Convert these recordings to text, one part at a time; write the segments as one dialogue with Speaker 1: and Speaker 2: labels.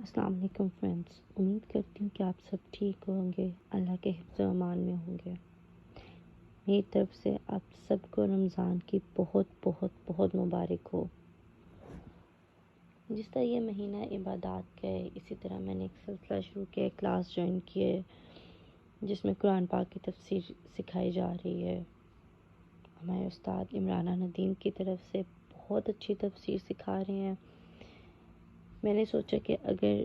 Speaker 1: السلام علیکم فرینڈس، امید کرتی ہوں کہ آپ سب ٹھیک ہوں گے، اللہ کے حفظ و امان میں ہوں گے۔ میری طرف سے آپ سب کو رمضان کی بہت بہت بہت مبارک ہو۔ جس طرح یہ مہینہ عبادات کا ہے، اسی طرح میں نے ایک سلسلہ شروع کیا، کلاس جوائن کی ہے جس میں قرآن پاک کی تفسیر سکھائی جا رہی ہے۔ ہمارے استاد عمرانہ ندیم کی طرف سے بہت اچھی تفسیر سکھا رہے ہیں۔ میں نے سوچا کہ اگر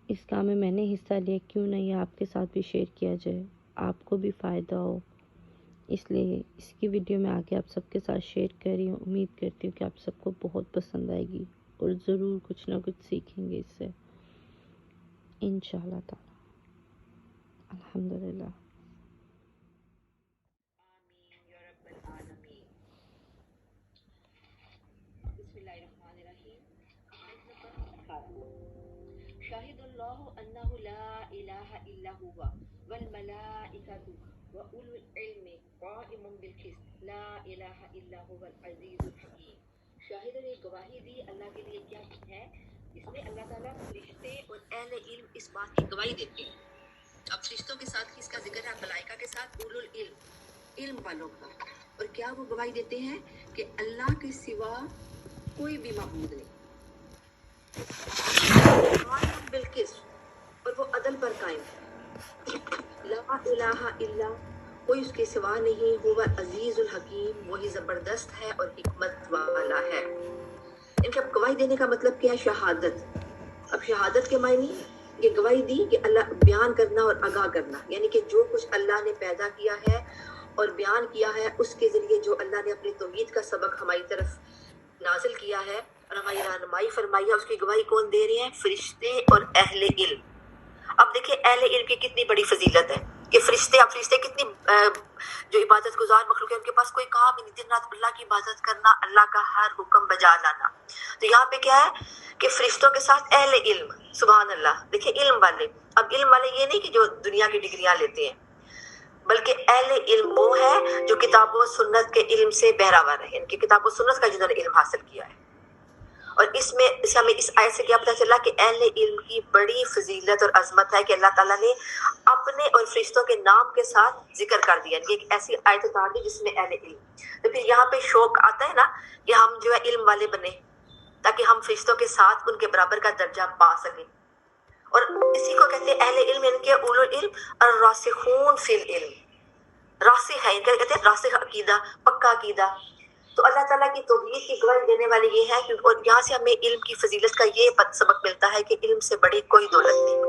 Speaker 1: اس کام میں نے حصہ لیا، کیوں نہ یہ آپ کے ساتھ بھی شیئر کیا جائے، آپ کو بھی فائدہ ہو۔ اس لیے اس کی ویڈیو میں آگے آپ سب کے ساتھ شیئر کر رہی ہوں۔ امید کرتی ہوں کہ آپ سب کو بہت پسند آئے گی اور ضرور کچھ نہ کچھ سیکھیں گے اس سے، انشاءاللہ تعالی۔ الحمدللہ۔
Speaker 2: آمین یا رب العالمین۔ بسم اللہ الرحمن الرحیم۔ شاہد اللہ انہ لا الہ الا ہوا والملائکۃ واولو العلم قائم بالقسط لا الہ الا هو العزیز الحکیم۔ شاہد نے گواہی دی اللہ کے لیے کیا ہے، اس میں اللہ تعالیٰ فرشتے اور اہل علم اس بات کی گواہی دیتے ہیں۔ اب فرشتوں کے ساتھ کس کا ذکر ہے؟ ملائکہ کے ساتھ اولو العلم، علم والوں کا۔ اور کیا وہ گواہی دیتے ہیں کہ اللہ کے سوا کوئی بھی معبود نہیں، قائم بالقسط، اور وہ عدل پر قائم ہے۔ لا الہ الا، کوئی اس کے سوا نہیں، هو عزیز الحکیم، وہی زبردست ہے اور حکمت والا ہے۔ ان کے گواہی دینے کا مطلب کیا ہے؟ شہادت۔ اب شہادت کے معنی یہ گواہی دی کہ اللہ بیان کرنا اور آگاہ کرنا، یعنی کہ جو کچھ اللہ نے پیدا کیا ہے اور بیان کیا ہے، اس کے ذریعے جو اللہ نے اپنی توحید کا سبق ہماری طرف نازل کیا ہے اور ہماری رہنمائی فرمائی ہے، اس کی گواہی کون دے رہے ہیں؟ فرشتے اور اہل علم۔ اب دیکھیں اہل علم کی کتنی بڑی فضیلت ہے کہ فرشتے، اب فرشتے کتنی جو عبادت گزار مخلوق ہے، ان کے پاس کوئی کام نہیں، دن رات اللہ کی عبادت کرنا، اللہ کا ہر حکم بجا لانا۔ تو یہاں پہ کیا ہے کہ فرشتوں کے ساتھ اہل علم، سبحان اللہ۔ دیکھیں علم والے، اب علم والے یہ نہیں کہ جو دنیا کی ڈگریاں لیتے ہیں، بلکہ اہل علم وہ ہے جو کتاب و سنت کے علم سے بہراور ہے، ان کی کتاب و سنت کا جنہوں نے علم حاصل کیا ہے۔ اور اس میں ہمیں اس آیت سے کیا پتہ چلا کہ اہل علم کی بڑی فضیلت اور عظمت ہے کہ اللہ تعالیٰ نے اپنے اور فرشتوں کے نام کے ساتھ ذکر کر دیا، کہ ایک ایسی آیت اتار دی جس میں اہل علم۔ تو پھر یہاں پہ شوق آتا ہے نا کہ ہم جو ہے علم والے بنے، تاکہ ہم فرشتوں کے ساتھ ان کے برابر کا درجہ پا سکیں۔ اور اسی کو کہتے ہیں اہل علم، ان کے اولو العلم الراسخون فی العلم، راسخ ہے، ان کا کہتے ہیں راسخ عقیدہ، پکا عقیدہ۔ تو اللہ تعالیٰ کی توحید کی گواہی دینے والی یہ ہے کہ، اور یہاں سے ہمیں علم کی فضیلت کا یہ سبق ملتا ہے کہ علم سے بڑی کوئی دولت نہیں،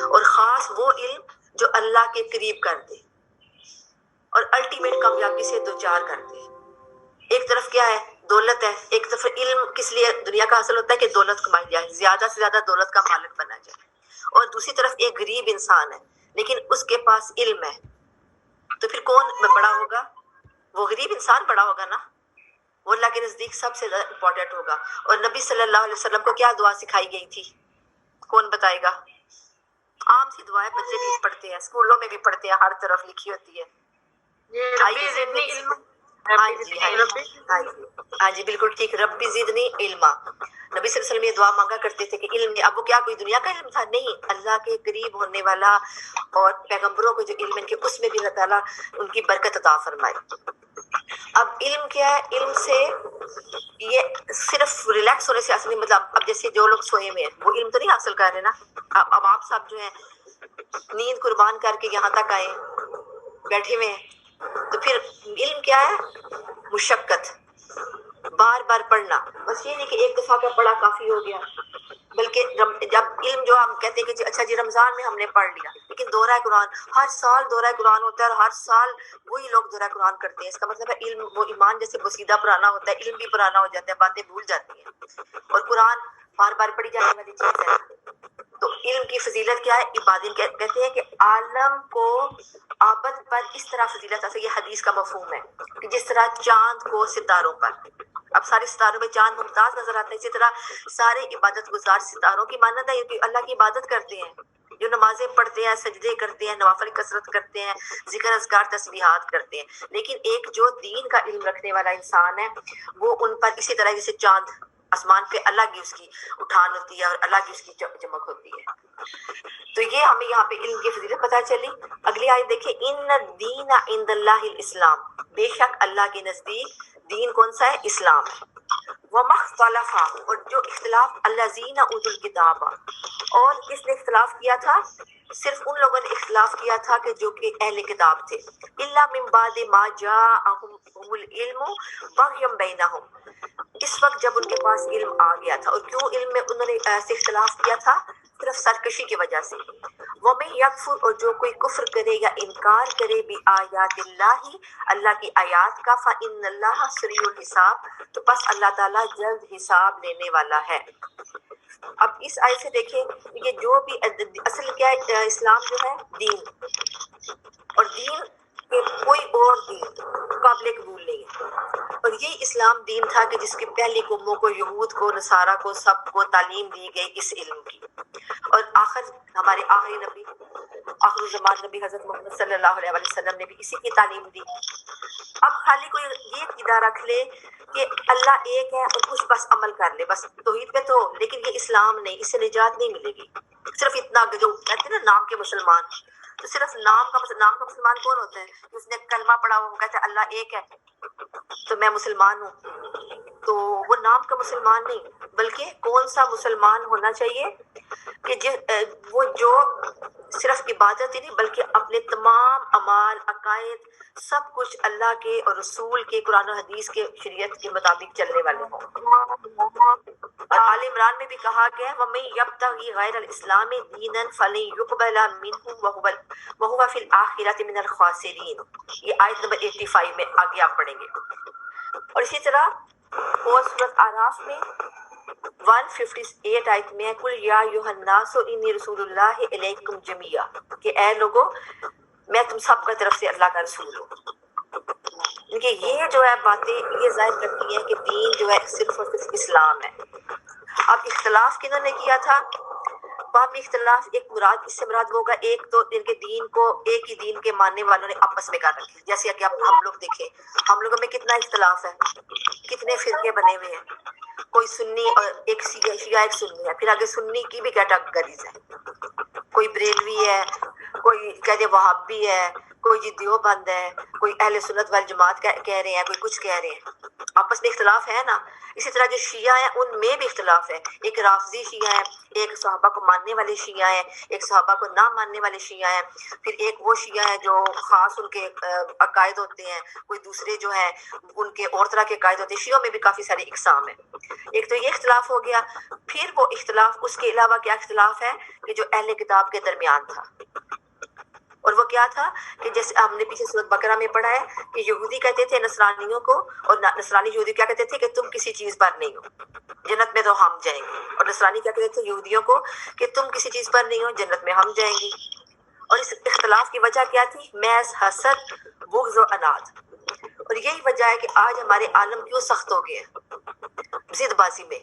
Speaker 2: اور خاص وہ علم جو اللہ کے قریب کر دے اور الٹیمیٹ کامیابی سے دوچار کر دے۔ ایک طرف کیا ہے؟ دولت ہے، ایک طرف علم کس لیے دنیا کا حاصل ہوتا ہے کہ دولت کمائی جائے، زیادہ سے زیادہ دولت کا مالک بنا جائے، اور دوسری طرف ایک غریب انسان ہے لیکن اس کے پاس علم ہے، تو پھر کون بڑا ہوگا؟ وہ غریب انسان بڑا ہوگا نا، وہ اللہ کے نزدیک سب سے زیادہ امپورٹنٹ ہوگا۔ اور نبی صلی اللہ علیہ وسلم کو کیا دعا سکھائی گئی تھی؟ کون بتائے گا؟ عام سی دعائیں بچے بھی پڑھتے ہیں، اسکولوں میں بھی پڑھتے ہیں، ہر طرف لکھی ہوتی ہے۔ ہاں جی بالکل ٹھیک، ربی زدنی علما۔ نبی صلی اللہ علیہ وسلم یہ دعا مانگا کرتے تھے کہ علم میں، اب وہ کیا کوئی دنیا کا علم تھا؟ نہیں، اللہ کے قریب ہونے والا اور پیغمبروں کو جو علم ان کے، اس میں بھی اللہ تعالیٰ ان کی برکت عطا فرمائے۔ اب علم کیا ہے؟ علم سے یہ صرف ریلیکس ہونے سے اصل نہیں، مطلب اب جیسے جو لوگ سوئے ہوئے ہیں وہ علم تو نہیں حاصل کر رہے نا، اب آپ سب جو ہیں نیند قربان کر کے یہاں تک آئے، بیٹھے ہوئے ہیں، تو پھر علم کیا ہے؟ مشقت، بار بار پڑھنا۔ بس یہ نہیں کہ ایک دفعہ کا پڑھا کافی ہو گیا، بلکہ جب علم جو ہم کہتے ہیں کہ اچھا جی رمضان میں ہم نے پڑھ لیا، لیکن دورہ قرآن ہر سال دورہ قرآن ہوتا ہے، اور ہر سال وہی لوگ دورہ قرآن کرتے ہیں، اس کا مطلب ہے علم، وہ ایمان جیسے بسیدہ پرانا ہوتا ہے، علم بھی پرانا ہو جاتا ہے، باتیں بھول جاتی ہیں، اور قرآن بار بار پڑھی جانے والی چیز ہے۔ تو علم کی فضیلت کیا ہے؟ عبادت، کہتے ہیں کہ عالم کو آبد پر اس طرح فضیلت حاصل، یہ حدیث کا مفہوم ہے کہ جس طرح چاند کو ستاروں پر، اب سارے ستاروں میں چاند ممتاز نظر آتا ہے، اسی طرح سارے عبادت گزار ستاروں کی مانند ہے کہ اللہ کی عبادت کرتے ہیں، جو نمازیں پڑھتے ہیں، سجدے کرتے ہیں، نوافل کثرت کرتے ہیں، ذکر اذکار تسبیحات کرتے ہیں، لیکن ایک جو دین کا علم رکھنے والا انسان ہے وہ ان پر اسی طرح جیسے چاند آسمان پہ الگ ہی اس کی اٹھان ہوتی ہے اور الگ ہی اس کی چمک ہوتی ہے. تو یہ ہمیں یہاں پہ علم کی فضیلت پتہ چلی. اگلی آیت دیکھیں، ان الدین عند اللہ الاسلام، بے شک اللہ کے نزدیک دین کون سا ہے؟ اسلام ہے. وما اختلف، اور جو اختلاف الذین اوتوا الکتاب، اور کس نے اختلاف کیا تھا؟ صرف ان لوگوں نے اختلاف کیا تھا کہ جو کہ اہل کتاب تھے. الا من بعد ما جاءهم العلم بغیا بینہم، اس وقت جب ان کے پاس علم آ گیا تھا. اور کیوں علم میں انہوں نے ایسے اختلاف کیا تھا؟ صرف سرکشی کی وجہ سے. وَمَن یکفر، اور جو کوئی کفر کرے یا انکار کرے بآیات اللہ، اللہ کی آیات کا، فإن اللہ سریع الحساب، تو بس اللہ تعالیٰ جلد حساب لینے والا ہے. اب اس آیت سے دیکھیں یہ جو بھی اصل کیا ہے، اسلام جو ہے دین، اور دین کہ کوئی اور دین قابل قبول نہیں ہے. اور یہ اسلام دین تھا کہ جس کی پہلی قوموں کو، یہود کو، نصارہ کو، سب کو تعلیم دی گئی اس علم کی. اور ہمارے آخری نبی، آخر الزمان نبی حضرت محمد صلی اللہ علیہ وسلم نے بھی اسی کی تعلیم دی. اب خالی کوئی یہ عقیدہ رکھ لے کہ اللہ ایک ہے اور کچھ بس عمل کر لے، بس توحید پہ تو، لیکن یہ اسلام نہیں، اس سے نجات نہیں ملے گی. صرف اتنا جو کہتے ہیں نا نام کے مسلمان، تو صرف نام کا مسلمان کون ہوتا ہے کہ اس نے کلمہ پڑھا ہوا، وہ کہتا ہے اللہ ایک ہے تو میں مسلمان ہوں. تو وہ نام کا مسلمان نہیں، بلکہ کون سا مسلمان ہونا چاہیے کہ وہ جو صرف عبادت ہی نہیں بلکہ اپنے تمام اعمال، عقائد، سب کچھ اللہ کے اور رسول کے، قرآن و حدیث کے، شریعت کے مطابق چلنے والے ہوں. اور آل عمران میں بھی کہا گیا ہے وَمَن یبتغی غیر الاسلام دینا فلن یقبل منہ وہو فی الآخرۃ من الخاسرین. یہ آیت نمبر 85 میں آگے آپ پڑھیں گے. اور اسی طرح اور سورۃ اعراف میں 158 آیت میں ہے قل یا ایھا الناس انی رسول اللہ الیکم جمیعا، کہ اے لوگو میں تم سب کی طرف سے اللہ کا رسول ہوں. کیونکہ یہ جو ہے باتیں یہ ظاہر کرتی ہیں کہ دین جو ہے صرف اور صرف اسلام ہے. اب اختلاف کنہوں نے کیا تھا؟ باہمی اختلاف، ایک مراد اس سے مراد ہوگا ایک تو ان کے دین کو ایک ہی دین کے ماننے والوں نے آپس میں کر رکھے. جیسے کہ اب ہم لوگ دیکھیں، ہم لوگوں میں کتنا اختلاف ہے، کتنے فرقے بنے ہوئے ہیں. کوئی سنی اور ایک شیعہ ایک سنی ہے، پھر آگے سنی کی بھی کیٹاگریز ہے، کوئی بریلوی ہے، کوئی کہتے وہابی ہے، کوئی جی دیوبند ہے، کوئی اہل سنت والجماعت کہہ رہے ہیں، کوئی کچھ کہہ رہے ہیں. آپس میں اختلاف ہے نا. اسی طرح جو شیعہ ہیں ان میں بھی اختلاف ہے. ایک رافضی شیعہ ہیں، ایک صحابہ کو ماننے والے شیعہ ہیں، ایک صحابہ کو نہ ماننے والے شیعہ ہیں، پھر ایک وہ شیعہ ہیں جو خاص ان کے عقائد ہوتے ہیں، کوئی دوسرے جو ہیں ان کے اور طرح کے عقائد ہوتے ہیں. شیعوں میں بھی کافی سارے اقسام ہیں. ایک تو یہ اختلاف ہو گیا. پھر وہ اختلاف اس کے علاوہ کیا اختلاف ہے کہ جو اہل کتاب کے درمیان تھا، اور وہ کیا تھا کہ جیسے ہم نے پیچھے سورۃ بقرہ میں پڑھا ہے کہ یہودی کہتے تھے نصرانیوں کو، اور نصرانی یہودی کیا کہتے تھے کہ تم کسی چیز پر نہیں ہو، جنت میں تو ہم جائیں گے. اور نصرانی کیا کہتے تھے یہودیوں کو کہ تم کسی چیز پر نہیں ہو، جنت میں ہم جائیں گے. اور اس اختلاف کی وجہ کیا تھی؟ محض حسد، بغض و عناد. اور یہی وجہ ہے کہ آج ہمارے عالم کیوں سخت ہو گئے ہیں، ضد بازی میں.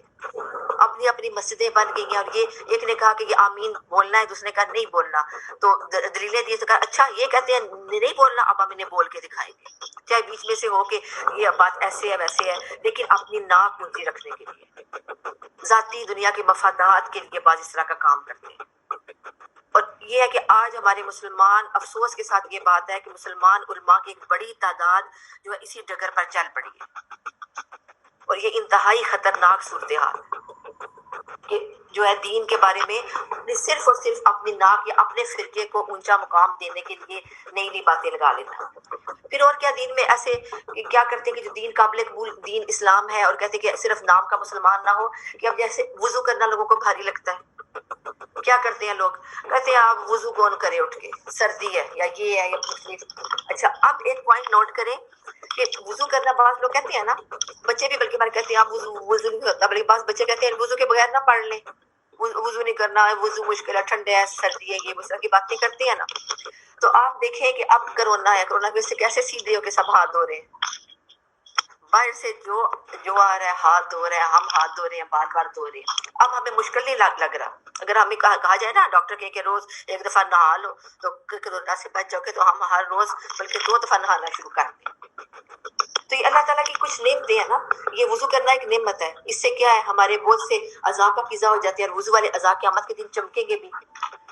Speaker 2: اپنی اپنی مسجدیں بن گئی ہیں، اور یہ ایک نے کہا کہ یہ آمین بولنا ہے، دوسرے نے کہا نہیں بولنا، تو دلیلیں دی تو کہا اچھا یہ کہتے ہیں نہیں بولنا، اب ہم انہیں بول کے دکھائیں گے، چاہے بیچ میں سے ہو کہ یہ بات ایسے ہے ویسے ہے، لیکن اپنی ناک اونچی رکھنے کے لیے، ذاتی دنیا کے مفادات کے لیے بعض اس طرح کا کام کرتے ہیں. اور یہ ہے کہ آج ہمارے مسلمان، افسوس کے ساتھ یہ بات ہے کہ مسلمان علماء کی ایک بڑی تعداد جو ہے اسی ڈگر پر چل پڑی ہے. اور یہ انتہائی خطرناک صورتحال کہ جو ہے دین کے بارے میں صرف اور صرف اپنی ناک یا اپنے فرقے کو اونچا مقام دینے کے لیے نئی نئی باتیں لگا لینا. پھر اور کیا دین میں ایسے کیا کرتے ہیں کہ جو دین قابل قبول دین اسلام ہے، اور کہتے ہیں کہ صرف نام کا مسلمان نہ ہو، کہ اب جیسے وضو کرنا لوگوں کو بھاری لگتا ہے. کیا کرتے ہیں لوگ؟ کہتے ہیں آپ وضو کون کرے اٹھ کے، سردی ہے یا یہ ہے یا تکلیف. اچھا اب ایک پوائنٹ نوٹ کریں کہ وضو کرنا بعض لوگ کہتے ہیں نا، بچے بھی بلکہ ہمارے کہتے ہیں آپ وضو نہیں ہوتا، بلکہ بعض بچے کہتے ہیں وضو کے بغیر نہ پڑھ لیں، وضو نہیں کرنا ہے، وضو مشکل ہے، ٹھنڈے ہے، سردی ہے، یہ اس طرح کی باتیں کرتے ہیں نا. تو آپ دیکھیں کہ اب کرونا ہے، کرونا کی وجہ سے کیسے سیدھے ہو کے سب ہاتھ دھو رہے ہیں، باہر سے جو آ رہا ہے ہاتھ دھو رہے ہیں، ہم ہاتھ دھو رہے ہیں، بار بار دھو رہے ہیں. اب ہمیں مشکل نہیں لگ رہا. اگر ہمیں کہا جائے نا ڈاکٹر کہ روز ایک دفعہ نہا لو تو کرونا سے بچ جاؤ گے، تو ہم ہر روز بلکہ 2 دفعہ نہانا شروع کر دیں. تو یہ اللہ تعالیٰ کی کچھ نعمتیں ہیں نا. یہ وضو کرنا ایک نعمت ہے. اس سے کیا ہے ہمارے بہت سے اعضاء کا فضا ہو جاتی ہے، اور وضو والے اعضاء قیامت کے دن چمکیں گے بھی.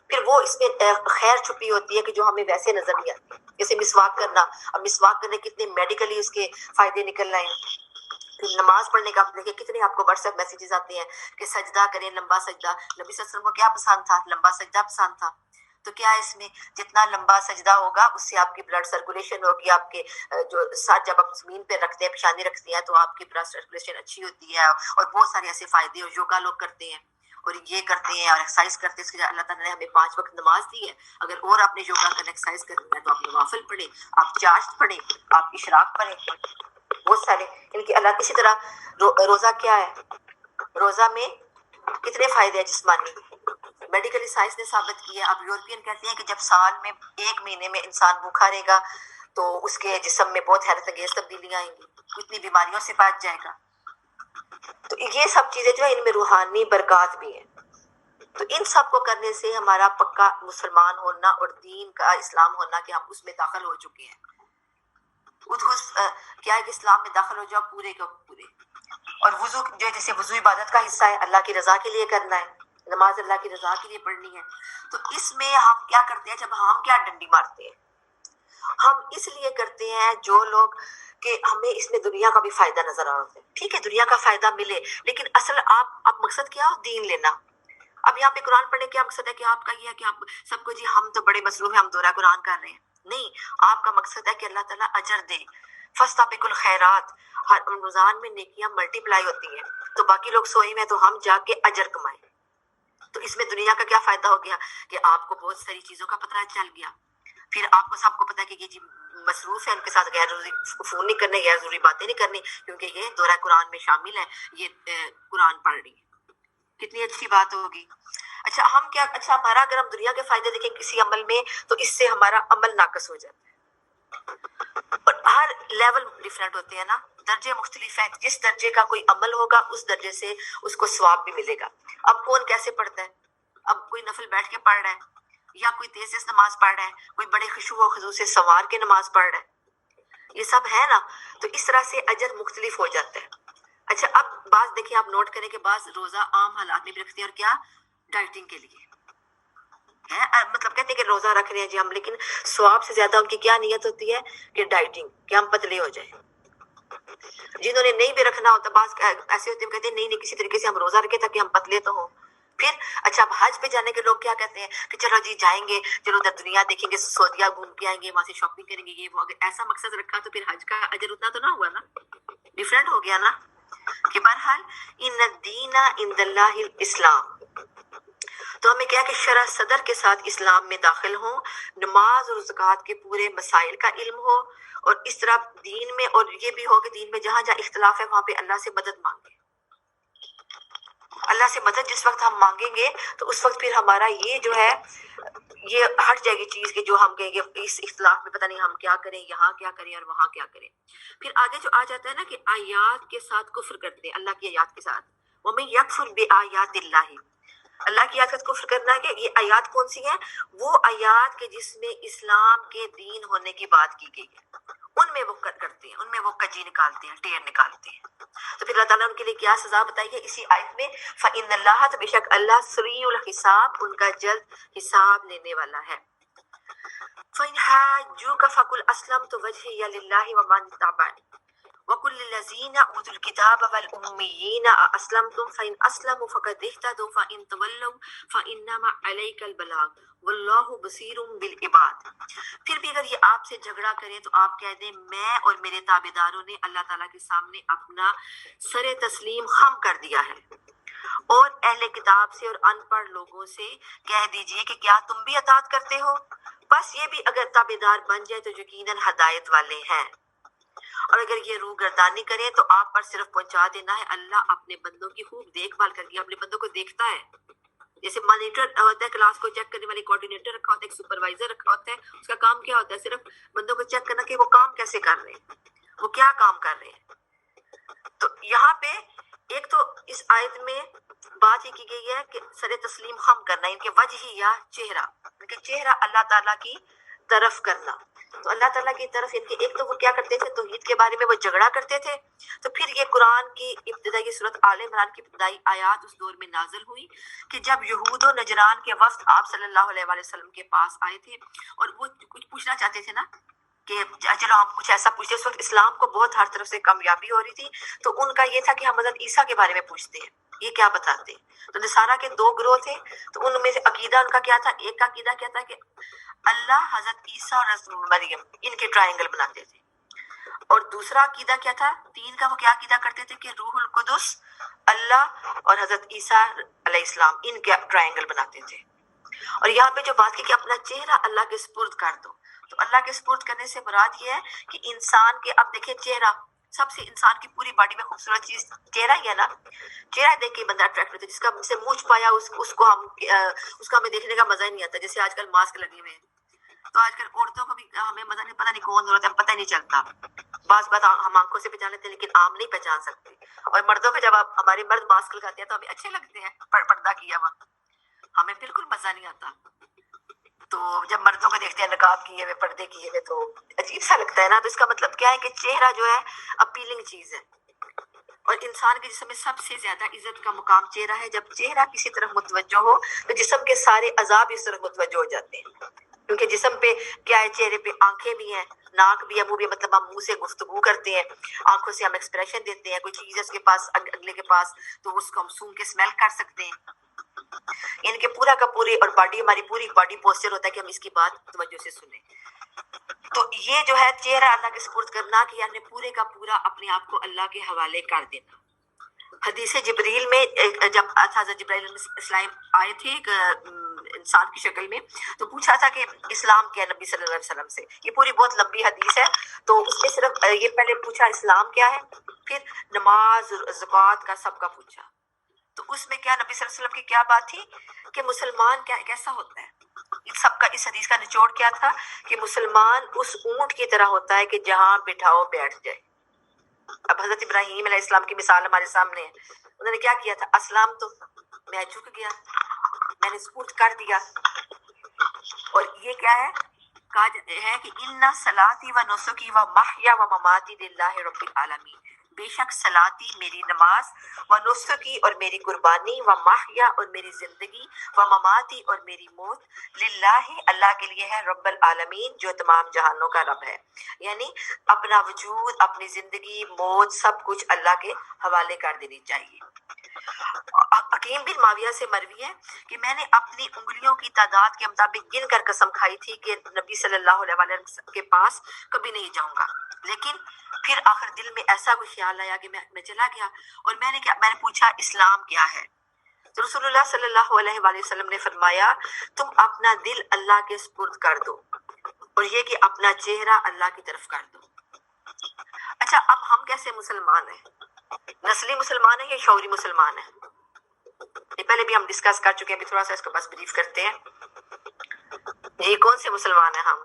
Speaker 2: پھر وہ اس میں خیر چھپی ہوتی ہے کہ جو ہمیں ویسے نظر نہیں آتی. جیسے مسواک کرنا، اب مسواک کرنے کتنے میڈیکلی اس کے فائدے نکل رہے ہیں. پھر نماز پڑھنے کا آپ دیکھیں کتنے آپ کو واٹس ایپ میسیجز آتے ہیں کہ سجدہ کریں، لمبا سجدہ. نبی صلی اللہ علیہ وسلم کو کیا پسند تھا؟ لمبا سجدہ پسند تھا. تو کیا ہے اس میں جتنا لمبا سجدہ ہوگا اس سے آپ کی بلڈ سرکولیشن ہوگی. آپ کے جو ساتھ جب آپ زمین پہ رکھتے ہیں، پیشانی رکھتے ہیں، تو آپ کی بلڈ سرکولیشن اچھی ہوتی ہے. اور بہت سارے ایسے فائدے. اور یوگا لوگ کرتے ہیں اور یہ کرتے ہیں اور ایکسرسائز کرتے ہیں. اس کے اللہ تعالیٰ نے ہمیں 5 وقت نماز دی ہے. اگر اور آپ نے یوگا کرنا، ایکسرسائز کرنا ہے تو آپ نوافل پڑھیں، آپ چاشت پڑھیں، آپ اشراق پڑھیں. بہت سارے ان کی اللہ. اسی طرح روزہ کیا ہے؟ روزہ میں کتنے فائدے ہیں جسمانی. میڈیکلی سائنس نے ثابت کیا ہے. اب یورپین کہتے ہیں کہ جب سال میں 1 مہینے میں انسان بھوکا رہے گا تو اس کے جسم میں بہت حیرت انگیز تبدیلیاں آئیں گی، اتنی بیماریوں سے بچ جائے گا. تو یہ سب چیزیں جو ہے ان میں روحانی برکات بھی ہیں. تو ان سب کو کرنے سے ہمارا پکا مسلمان ہونا اور دین کا اسلام ہونا کہ ہم اس میں داخل ہو چکے ہیں. کیا ہے کہ اسلام میں داخل ہو جاؤ پورے کا پورے. اور وضو جو ہے جیسے وضو عبادت کا حصہ ہے، اللہ کی رضا کے لیے کرنا ہے، نماز اللہ کی رضا کے لیے پڑھنی ہے. تو اس میں ہم کیا کرتے ہیں؟ جب ہم کیا ڈنڈی مارتے ہیں، ہم اس لیے کرتے ہیں جو لوگ کہ ہمیں اس میں دنیا کا بھی فائدہ نظر آ رہا ہے. ٹھیک ہے دنیا کا فائدہ ملے، لیکن اصل آپ مقصد کیا ہو؟ دین لینا. اب یہاں پہ قرآن پڑھنے کیا مقصد ہے کہ آپ کا یہ ہے کہ آپ سب کو جی ہم تو بڑے مصروف ہیں، ہم دورہ قرآن کر رہے ہیں. نہیں، آپ کا مقصد ہے کہ اللہ تعالیٰ اجر دے. فاستبقوا الخیرات. ہر رمضان میں نیکیاں ملٹی پلائی ہوتی ہیں، تو باقی لوگ سوئے میں تو ہم جا کے اجر کمائیں. تو اس میں دنیا کا کیا فائدہ ہو گیا کہ آپ کو بہت ساری چیزوں کا پتہ چل گیا. پھر آپ کو سب کو پتا ہے کہ یہ جی مصروف ہے، ان کے ساتھ غیر ضروری فون نہیں کرنے، غیر ضروری باتیں نہیں کرنی، کیونکہ یہ دورہ قرآن میں شامل ہے، یہ قرآن پڑھ رہی ہے. کتنی اچھی بات ہوگی. اچھا ہم کیا، اچھا ہمارا اگر ہم دنیا کے فائدے دیکھیں کسی عمل میں تو اس سے ہمارا عمل ناقص ہو جاتا ہے. اور ہر لیول ڈیفرنٹ ہوتے ہیں نا، درجے مختلف ہیں. جس درجے کا کوئی عمل ہوگا اس درجے سے اس کو ثواب بھی ملے گا. اب کون کیسے پڑھتا ہے؟ اب کوئی نفل بیٹھ کے پڑھ رہا ہے، یا کوئی تیز تیز نماز پڑھ رہا ہے، کوئی بڑے خشوع و خضوع سے سنوار کے نماز پڑھ رہا ہے. یہ سب ہے نا. تو اس طرح سے اجر مختلف ہو جاتا ہے. اچھا اب بعض دیکھیں، آپ نوٹ کریں کہ بعض روزہ عام حالات میں بھی رکھتے ہیں. اور کیا؟ ڈائٹنگ کے لیے ہے. مطلب کہتے ہیں کہ روزہ رکھ رہے ہیں جی ہم، لیکن ثواب سے زیادہ ان کی کیا نیت ہوتی ہے کہ ڈائٹنگ، کہ ہم پتلے ہو جائیں. جنہوں نے نہیں بھی رکھنا ہوتا، بعض ایسے ہوتے ہیں کہتے ہیں نہیں کسی طریقے سے ہم روزہ رکھے تاکہ ہم پتلے تو ہوں. پھر اچھا اب حج پہ جانے کے لوگ کیا کہتے ہیں کہ چلو جی جائیں گے، چلو ادھر دنیا دیکھیں گے، سعودیہ گھوم کے آئیں گے، وہاں سے شاپنگ کریں گے، یہ وہ. اگر ایسا مقصد رکھا تو پھر حج کا اجر اتنا تو نہ ہوا نا، ڈیفرنٹ ہو گیا نا. کہ بہرحال ان الدین عند اللہ الاسلام. تو ہمیں کیا کہ شرح صدر کے ساتھ اسلام میں داخل ہوں، نماز اور زکوٰۃ کے پورے مسائل کا علم ہو، اور اس طرح دین میں، اور یہ بھی ہو کہ دین میں جہاں جہاں اختلاف ہے وہاں پہ اللہ سے مدد مانگے. اللہ سے مدد جس وقت ہم مانگیں گے تو اس وقت پھر ہمارا یہ جو ہے یہ ہٹ جائے گی چیز کہ جو ہم کہیں گے اس اختلاف میں پتہ نہیں ہم کیا کریں، یہاں کیا کریں اور وہاں کیا کریں. پھر آگے جو آ جاتا ہے نا کہ آیات کے ساتھ کفر کرتے ہیں، اللہ کی آیات کے ساتھ. وَمَن يَكْفُرْ بِآيَاتِ اللَّهِ. اللہ کی آیات کو کفر کرنا ہے کہ یہ آیات کون سی ہیں؟ وہ آیات کے جس میں اسلام کے دین ہونے کی بات کی گئی ہے، ان میں وہ کرتے ہیں، ان میں وہ کجی نکالتے ہیں، ٹیر نکالتے ہیں. تو پھر اللہ تعالیٰ ان کے لیے کیا سزا بتائی ہے اسی آیت میں؟ فَإِنَّ اللَّهَ، تو بے شک اللہ سریع الحساب، ان کا جلد حساب لینے والا ہے. فَإِنْ حَاجُّوكَ فَقُلْ أَسْلَمْتُ وَجْهِيَ لِلَّهِ وَمَنِ اتَّبَعَنِي وَقُلْ لِلَّذِينَ أُوتُوا الْكِتَابَ وَالْأُمِّيِّينَ أَأَسْلَمْتُمْ فَإِنْ أَسْلَمُوا فَقَدِ اهْتَدَوْا وَإِنْ تَوَلَّوْا فَإِنَّمَا عَلَيْكَ الْبَلَاغُ وَاللَّهُ بَصِيرٌ بِالْعِبَادِ. پھر بھی اگر یہ آپ سے جھگڑا کریں تو آپ کہہ دیں میں اور میرے تابعداروں نے اللہ تعالیٰ کے سامنے اپنا سر تسلیم خم کر دیا ہے. اور اہل کتاب سے اور ان پڑھ لوگوں سے کہہ دیجئے کہ کیا تم بھی اطاعت کرتے ہو؟ بس یہ بھی اگر تابعدار بن جائے تو یقیناً ہدایت والے ہیں. اور اگر یہ روح گردانی کریں تو آپ پر صرف پہنچا دینا ہے. اللہ اپنے بندوں کی خوب دیکھ بھال کر کے اپنے بندوں کو دیکھتا ہے. جیسے مانیٹر ہوتا ہے، کلاس کو چیک کرنے والی کوآرڈینیٹر رکھا ہوتا ہے، ایک سپروائزر رکھا ہوتا ہے، اس کا کام کیا ہوتا ہے؟ صرف بندوں کو چیک کرنا کہ وہ کام کیسے کر رہے ہیں، وہ کیا کام کر رہے ہیں. تو یہاں پہ ایک تو اس آیت میں بات یہ کی گئی ہے کہ سر تسلیم خم کرنا، ان کے وجہ یا چہرہ، ان کے چہرہ اللہ تعالیٰ کی طرف کرنا.
Speaker 3: تو اللہ تعالیٰ کی طرف ان کے ایک تو وہ کیا کرتے تھے، توحید کے بارے میں وہ جھگڑا کرتے تھے. تو پھر یہ قرآن کی ابتدائی صورت آل عمران کی ابتدائی آیات اس دور میں نازل ہوئی کہ جب یہود و نجران کے وفد آپ صلی اللہ علیہ وآلہ وسلم کے پاس آئے تھے اور وہ کچھ پوچھنا چاہتے تھے نا کہ چلو ہم کچھ ایسا پوچھتے. اس وقت اسلام کو بہت ہر طرف سے کامیابی ہو رہی تھی، تو ان کا یہ تھا کہ ہم حضرت عیسیٰ کے بارے میں پوچھتے ہیں، یہ کیا بتاتے. تو نصارہ کے دو گروہ تھے، تو ان میں سے عقیدہ ان کا کیا تھا، ایک کا عقیدہ کیا تھا کہ اللہ حضرت عیسیٰ اور حضرت مریم ان کے ٹرائنگل بناتے تھے، اور دوسرا عقیدہ کیا تھا، تین کا وہ کیا عقیدہ کرتے تھے کہ روح القدس اللہ اور حضرت عیسیٰ علیہ السلام ان کے ٹرائنگل بناتے تھے. اور یہاں پہ جو بات کی کہ اپنا چہرہ اللہ کے سپرد کر دو، تو اللہ کے سپرد کرنے سے مراد یہ ہے کہ انسان کے، اب دیکھیں چہرہ سب سے انسان کی پوری باڈی میں خوبصورت چیز چہرہ ہی ہے نا. چہرہ دیکھ کے بندہ اٹریکٹ ہوتا ہے، جس کا سے منہ چھپایا اس کو ہمیں دیکھنے کا مزہ ہی نہیں آتا. جیسے آج کل ماسک لگے ہوئے ہیں، تو آج کل عورتوں کو بھی ہمیں مزہ نہیں، پتہ نہیں کون عورت ہے، پتہ نہیں چلتا. بعض بات ہم آنکھوں سے پہچان لیتے ہیں لیکن عام نہیں پہچان سکتے. اور مردوں پہ جب ہمارے مرد ماسک لگاتے ہیں تو ہمیں اچھے لگتے ہیں، پردہ کیا ہوا، ہمیں بالکل مزہ نہیں آتا. تو جب مردوں کو دیکھتے ہیں نقاب کیے ہوئے، پردے کیے ہوئے، تو عجیب سا لگتا ہے نا. تو اس کا مطلب کیا ہے کہ چہرہ جو ہے اپیلنگ چیز ہے، اور انسان کے جسم میں سب سے زیادہ عزت کا مقام چہرہ ہے. جب چہرہ کسی طرف متوجہ ہو تو جسم کے سارے اعضاء بھی اس طرف متوجہ ہو جاتے ہیں، کیونکہ جسم پہ کیا ہے، چہرے پہ آنکھیں بھی ہیں، ناک بھی ہے، منہ بھی ہے. مطلب ہم منہ سے گفتگو کرتے ہیں، آنکھوں سے ہم ایکسپریشن دیتے ہیں. کوئی چیز ہے اس کے پاس، اگلے کے پاس، تو اس کو ہم سونگھ کے اسمیل کر سکتے ہیں. یعنی کہ پورا کا پوری، اور باڈی، ہماری پوری باڈی پوسچر ہوتا ہے کہ ہم اس کی بات توجہ سے سنیں. تو یہ جو ہے چہرہ اللہ کے سپرد کرنا، کہ یعنی پورے کا پورا اپنے آپ کو اللہ کے حوالے کر دینا. حدیث جبریل میں جب حضرت جبرائیل علیہ السلام آئے تھے ایک انسان کی شکل میں، تو پوچھا تھا کہ اسلام کیا ہے نبی صلی اللہ علیہ وسلم سے. یہ پوری بہت لمبی حدیث ہے، تو اس میں صرف یہ پہلے پوچھا اسلام کیا ہے، پھر نماز، زکوٰۃ کا سب کا پوچھا. تو اس میں کیا نبی صلی اللہ علیہ وسلم کی کیا بات تھی کہ مسلمان کیسا ہوتا ہے. سب کا اس حدیث کا نچوڑ کیا تھا کہ مسلمان اس اونٹ کی طرح ہوتا ہے کہ جہاں بٹھاؤ بیٹھ جائے. اب حضرت ابراہیم علیہ السلام کی مثال ہمارے سامنے ہے. انہوں نے کیا کیا تھا، اسلام تو میں جھک گیا، میں نے سپرد کر دیا. اور یہ کیا ہے، کہا ہے کہ ان صلاتی و نسکی و محیا و مماتی للہ رب العالمین، بے شک صلاتی میری نماز، و نسکی اور میری قربانی، و محیا اور میری زندگی، و مماتی اور میری موت، للہ اللہ کے لیے ہے، رب العالمین جو تمام جہانوں کا رب ہے. یعنی اپنا وجود، اپنی زندگی، موت، سب کچھ اللہ کے حوالے کر دینی چاہیے. حکیم بن معاویہ سے مروی ہے کہ میں نے اپنی انگلیوں کی تعداد کے مطابق گن کر قسم کھائی تھی کہ نبی صلی اللہ علیہ وسلم کے پاس کبھی نہیں جاؤں گا. لیکن پھر آخر دل میں ایسا کوئی خیال آیا کہ میں چلا گیا، اور میں نے پوچھا اسلام کیا ہے. تو رسول اللہ صلی اللہ علیہ وآلہ وسلم نے فرمایا تم اپنا دل اللہ کے سپرد کر دو، اور یہ کہ اپنا چہرہ اللہ کی طرف کر دو. اچھا، اب ہم کیسے مسلمان ہیں؟ نسلی مسلمان ہیں یا شعوری مسلمان ہیں؟ یہ پہلے بھی ہم ڈسکس کر چکے ہیں، ابھی تھوڑا سا اس کو بس بریف کرتے ہیں. جی، کون سے مسلمان ہیں ہم؟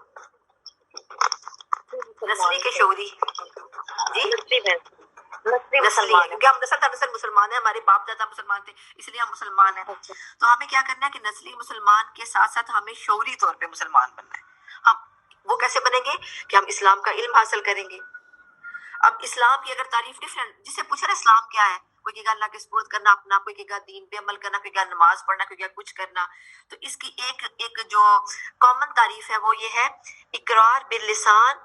Speaker 3: نسلی کے شعوری؟ جی نسلی ہے، کیونکہ ہم نسل در نسل مسلمان ہیں، ہمارے باپ دادا مسلمان تھے، اس لیے ہم مسلمان ہیں. تو ہمیں کیا کرنا ہے کہ نسلی مسلمان کے ساتھ ساتھ ہمیں شعوری طور پہ مسلمان بننا ہے. ہم وہ کیسے بنیں گے کہ ہم اسلام کا علم حاصل کریں گے. اب اسلام کی اگر تعریف ڈفرینٹ، جسے پوچھا نا اسلام کیا ہے، کوئی کہے گا اللہ کے سپرد کرنا اپنا، کوئی کہے گا دین پہ عمل کرنا، کوئی کہے گا نماز پڑھنا، کوئی کہے گا کچھ کرنا. تو اس کی ایک جو کامن تعریف ہے وہ یہ ہے، اقرار باللسان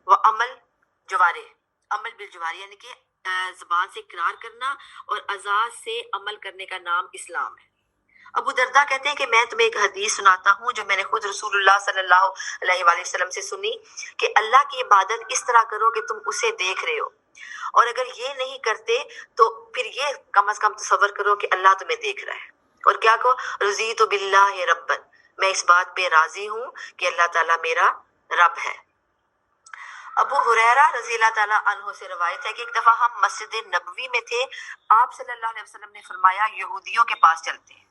Speaker 3: و عمل جوارح. عمل بالجوارح یعنی کہ زبان سے اقرار کرنا اور اعضاء سے عمل کرنے کا نام اسلام ہے. ابو درداء کہتے ہیں کہ میں تمہیں ایک حدیث سناتا ہوں جو میں نے خود رسول اللہ صلی اللہ علیہ وآلہ وسلم سے سنی، کہ اللہ کی عبادت اس طرح کرو کہ تم اسے دیکھ رہے ہو، اور اگر یہ نہیں کرتے تو پھر یہ کم از کم تصور کرو کہ اللہ تمہیں دیکھ رہا ہے. اور کیا کہو، رضیت باللہ ربا، میں اس بات پہ راضی ہوں کہ اللہ تعالیٰ میرا رب ہے. ابو ہریرہ رضی اللہ تعالیٰ عنہ سے روایت ہے کہ ایک دفعہ ہم مسجد نبوی میں تھے، آپ صلی اللہ علیہ وسلم نے فرمایا یہودیوں کے پاس چلتے ہیں.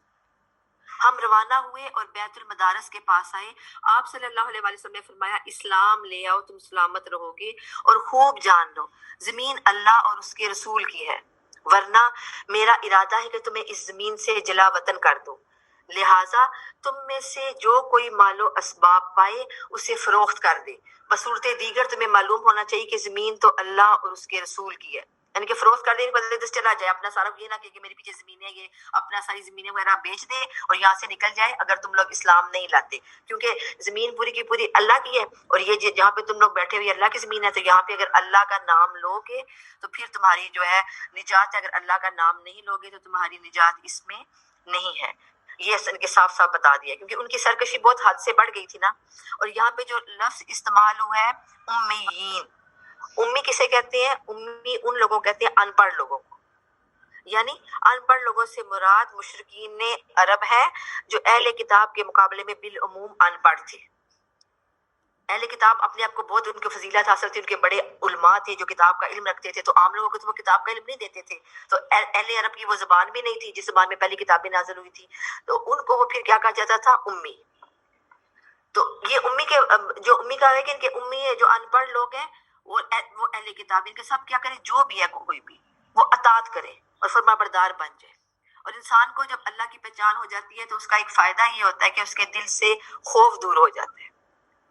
Speaker 3: ہم روانہ ہوئے اور بیت المدارس کے پاس آئے. آپ صلی اللہ علیہ وسلم نے فرمایا اسلام لے آؤ، تم سلامت رہو گے، اور خوب جان لو زمین اللہ اور اس کے رسول کی ہے، ورنہ میرا ارادہ ہے کہ تمہیں اس زمین سے جلا وطن کر دو. لہٰذا تم میں سے جو کوئی مال و اسباب پائے اسے فروخت کر دے. بصورت دیگر تمہیں معلوم ہونا چاہیے کہ زمین تو اللہ اور اس کے رسول کی ہے، یعنی کہ فروخت کر دے، بدلے چلا جائے اپنا سارا، یہ نہ کہ میرے پیچھے زمینیں ہیں، یہ اپنا ساری زمینیں وغیرہ بیچ دے اور یہاں سے نکل جائے اگر تم لوگ اسلام نہیں لاتے، کیونکہ زمین پوری کی پوری اللہ کی ہے، اور یہ جہاں پہ تم لوگ بیٹھے ہوئے اللہ کی زمین ہے، تو یہاں پہ اگر اللہ کا نام لوگے تو پھر تمہاری جو ہے نجات ہے، اگر اللہ کا نام نہیں لوگے تو تمہاری نجات اس میں نہیں ہے. یہ ان کے صاف صاف بتا دیا، کیونکہ ان کی سرکشی بہت حد سے بڑھ گئی تھی نا. اور یہاں پہ جو لفظ استعمال ہوا ہے امیین، امی کسے کہتے ہیں؟ امی ان لوگوں کہتے ہیں ان پڑھ لوگوں کو، یعنی ان پڑھ لوگوں سے مراد مشرکین عرب ہے جو اہل کتاب کے مقابلے میں بالعموم ان پڑھ تھے. اہل کتاب اپنے آپ کو بہت ان کی فضیلت حاصل تھی، ان کے بڑے علماء تھے جو کتاب کا علم رکھتے تھے، تو عام لوگوں کو تو وہ کتاب کا علم نہیں دیتے تھے. تو اہل عرب کی وہ زبان بھی نہیں تھی جس زبان میں پہلی کتابیں نازل ہوئی تھی، تو ان کو وہ پھر کیا کہا جاتا تھا؟ امی. تو یہ امی کے جو امی کا ہے کہ ان کے امی ہے جو ان پڑھ لوگ ہیں وہ اہل کتاب، ان کے سب کیا کرے، جو بھی ہے کوئی بھی وہ اطاعت کرے اور فرما بردار بن جائے. اور انسان کو جب اللہ کی پہچان ہو جاتی ہے تو اس کا ایک فائدہ یہ ہوتا ہے کہ اس کے دل سے خوف دور ہو جاتا ہے،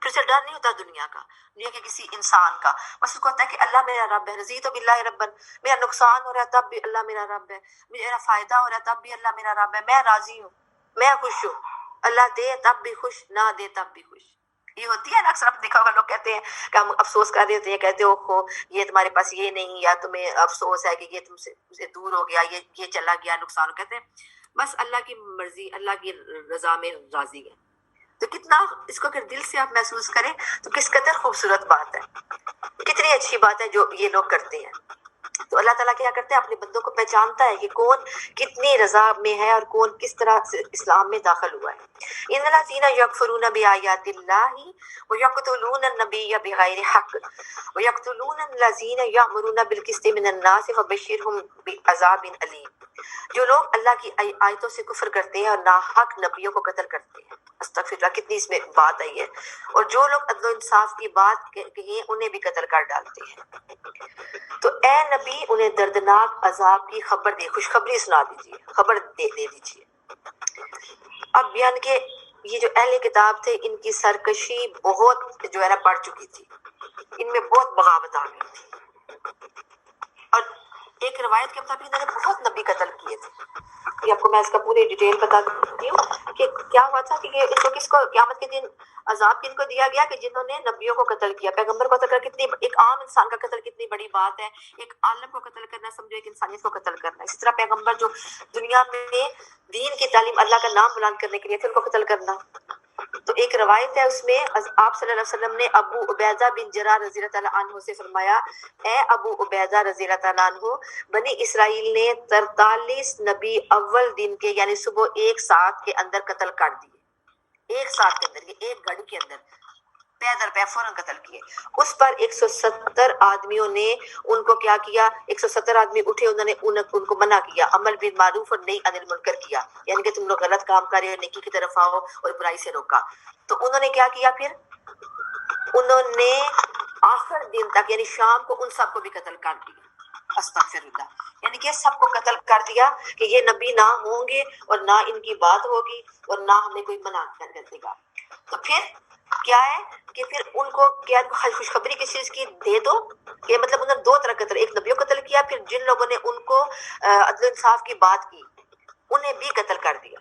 Speaker 3: پھر سے ڈر نہیں ہوتا دنیا کا، دنیا کے کسی انسان کا. بس اس کو ہوتا ہے کہ اللہ میرا رب ہے، رضیت باللہ ربن، میرا نقصان ہو رہا ہے تب بھی اللہ میرا رب ہے، میرا فائدہ ہو رہا ہے تب بھی اللہ میرا رب ہے، میں راضی ہوں، میں خوش ہوں. اللہ دے تب بھی خوش، نہ دے تب بھی خوش. یہ ہوتی ہے نا اکثر آپ دیکھا ہوگا، لوگ کہتے ہیں کہ ہم افسوس کر رہے ہوتے ہیں، کہتے ہو یہ تمہارے پاس یہ نہیں، یا تمہیں افسوس ہے کہ یہ تم سے دور ہو گیا، یہ چلا گیا، نقصان. کہتے ہیں بس اللہ کی مرضی، اللہ کی رضا میں راضی ہے. تو کتنا اس کو اگر دل سے آپ محسوس کریں تو کس قدر خوبصورت بات ہے، کتنی اچھی بات ہے جو یہ لوگ کرتے ہیں. تو اللہ تعالیٰ کیا کرتے ہیں، اپنے بندوں کو پہچانتا ہے کہ کون کتنی رضا میں ہے اور کون کس طرح سے اسلام میں داخل ہوا ہے. ان الذین یکفرون بآیات اللہ ویقتلون النبی بغیر حق ویقتلون الذین یأمرون بالقسط من الناس فبشرہم بعذاب علیم. جو لوگ اللہ کی آیتوں سے کفر کرتے ہیں اور ناحق نبیوں کو قتل کرتے ہیں، استغفر اللہ، کتنی اس میں بات آئی ہے. اور جو لوگ عدل و انصاف کی بات کہیں انہیں بھی قتل کر ڈالتے ہیں. تو اے نبی انہیں دردناک عذاب کی خبر دے، خوشخبری سنا دیجیے، خبر دے دیجیے. اب بیان کے یہ جو اہل کتاب تھے ان کی سرکشی بہت جو ہے نا بڑھ چکی تھی، ان میں بہت بغاوت آ گئی تھی. اور ایک روایت کے مطابق انہوں نے بہت نبی قتل کیے تھے. یہ آپ کو میں اس کا پورے ڈیٹیل بتا دیتی ہوں کہ کیا ہوا تھا کہ ان کو کس کو قیامت کے دن عذاب کن کو دیا گیا، کہ جنہوں نے نبیوں کو قتل کیا، پیغمبر کو قتل کر. کتنی ایک عام انسان کا قتل کتنی بڑی بات ہے، ایک عالم کو قتل کرنا سمجھو ایک انسانیت کو قتل کرنا. اسی طرح پیغمبر جو دنیا میں دین کی تعلیم، اللہ کا نام بلند کرنے کے لیے تھے، ان کو قتل کرنا. تو ایک روایت ہے اس میں آپ صلی اللہ علیہ وسلم نے ابو عبیدہ بن جراح رضی اللہ تعالیٰ عنہ سے فرمایا، اے ابو عبیدہ رضی اللہ تعالیٰ عنہ، بنی اسرائیل نے 43 نبی اول دن کے یعنی صبح 1 ساعت کے اندر قتل کر دیے. 1 ساعت کے اندر، یہ 1 گھڑی کے اندر پے در پے فوراً قتل کیے. اس پر 170 آدمیوں نے ان کو کیا کیا، 170 آدمی اٹھے، انہوں نے ان کو منع کیا، عمل بالمعروف اور نہی عن المنکر کیا، یعنی کہ تم لوگ غلط کام کر رہے ہو، نیکی کی طرف آؤ، اور برائی سے روکا. تو انہوں نے کیا کیا، پھر انہوں نے آخر دن تک یعنی شام کو ان سب کو بھی قتل کر دیا. استغفر اللہ، یعنی کہ سب کو قتل کر دیا کہ یہ نبی نہ ہوں گے اور نہ ان کی بات ہوگی اور نہ ہمیں کوئی منع کر دے گا. تو پھر کیا ہے کہ پھر ان کو کیا خوشخبری کس چیز کی دے دو، کہ مطلب انہوں نے 2 طرح قتل، ایک نبیوں قتل کیا، پھر جن لوگوں نے ان کو عدل و انصاف کی بات کی انہیں بھی قتل کر دیا.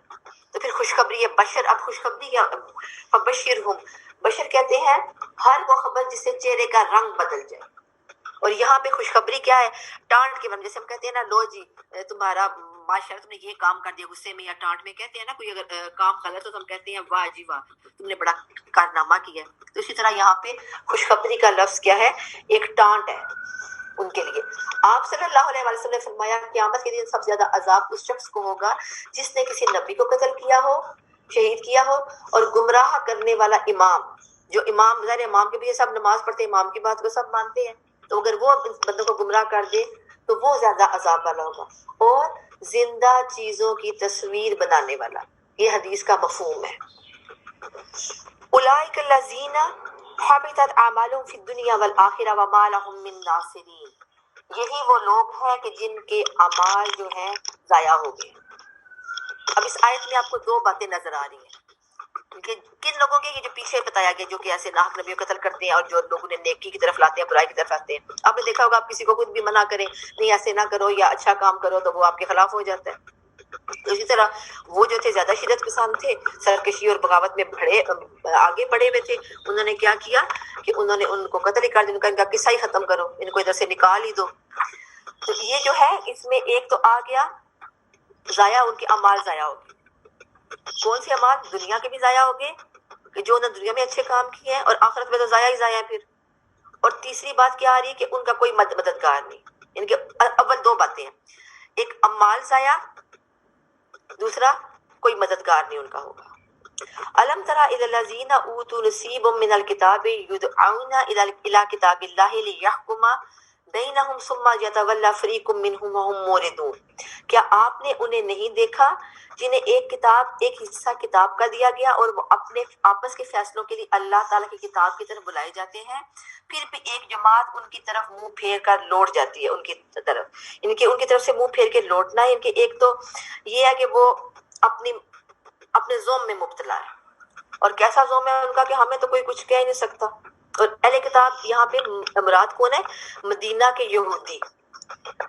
Speaker 3: تو پھر خوشخبری ہے بشر. اب خوشخبری کیا، فبشرہم، بشر کہتے ہیں ہر وہ خبر جس سے چہرے کا رنگ بدل جائے. اور یہاں پہ خوشخبری کیا ہے، ٹانٹ کے بارے میں، جیسے ہم کہتے ہیں نا، لو جی تمہارا ماشاءاللہ تم نے یہ کام کر دیا، غصے میں یا ٹانٹ میں کہتے ہیں نا، کوئی اگر کام غلط ہو تو ہم کہتے ہیں واہ جی واہ تم نے بڑا کارنامہ کیا. تو اسی طرح یہاں پہ خوشخبری کا لفظ کیا ہے، ایک ٹانٹ ہے ان کے لیے. آپ صلی اللہ علیہ وسلم نے فرمایا قیامت کے دن سب سے زیادہ عذاب اس شخص کو ہوگا جس نے کسی نبی کو قتل کیا ہو، شہید کیا ہو، اور گمراہ کرنے والا امام، جو امام ظاہر امام کے بھی سب نماز پڑھتے ہیں، امام کی بات کو سب مانتے ہیں، تو اگر وہ بندوں کو گمراہ کر دے تو وہ زیادہ عذاب والا ہوگا. اور زندہ چیزوں کی تصویر بنانے والا، یہ حدیث کا مفہوم ہے. اولئک الذین حبطت اعمالهم فی الدنیا والآخرہ وما لهم من ناصرین. یہی وہ لوگ ہیں کہ جن کے اعمال جو ہیں ضائع ہو گئے. اب اس آیت میں آپ کو دو باتیں نظر آ رہی ہیں کہ کن لوگوں کے، یہ جو پیچھے بتایا گیا جو کہ ایسے ناحق نبیوں قتل کرتے ہیں، اور جو لوگ انہیں نیکی کی طرف لاتے ہیں، برائی کی طرف لاتے ہیں. آپ نے دیکھا ہوگا آپ کسی کو خود بھی منع کریں نہیں ایسے نہ کرو یا اچھا کام کرو تو وہ آپ کے خلاف ہو جاتا ہے. اسی طرح وہ جو تھے زیادہ شدت پسند تھے، سرکشی اور بغاوت میں آگے بڑھے ہوئے تھے. انہوں نے کیا کیا کہ انہوں نے ان کو قتل ہی کر دیا، ان کا قصہ ہی ختم کرو، ان کو ادھر سے نکال ہی دو. تو یہ جو ہے اس میں ایک تو آ گیا ضائع، ان کے اعمال ضائع ہو گئے. کون سے اعمال؟ دنیا کے بھی ضائع ہو گئے کہ جو انہوں نے دنیا میں اچھے کام کیے ہیں، اور آخرت میں تو ضائع ہی ضائع پھر. اور تیسری بات کیا آ رہی ہے کہ ان کا کوئی مددگار نہیں. ان کے اول دو باتیں ہیں، ایک اعمال ضائع، دوسرا کوئی مددگار نہیں ان کا ہوگا. الم تری الی الذین اوتوا نصیبا من الکتاب یدعون الی کتاب اللہ لیحکم بینہم ثم یتولی فریق منہم وہم موردون. کیا آپ نے انہیں نہیں دیکھا جنہیں ایک حصہ کتاب کا دیا گیا اور وہ اپنے آپس کے فیصلوں کے لیے اللہ تعالیٰ کی کتاب کی طرف بلائے جاتے ہیں، پھر بھی ایک جماعت ان کی طرف منہ پھیر کر لوٹ جاتی ہے. ان کی طرف سے منہ پھیر کے لوٹنا ہے. ان کے ایک تو یہ ہے کہ وہ اپنے زوم میں مبتلا ہے. اور کیسا زوم ہے ان کا کہ ہمیں تو کوئی کچھ کہہ نہیں سکتا. اور اہل کتاب یہاں پہ مراد کون ہے؟ مدینہ کے یہودی.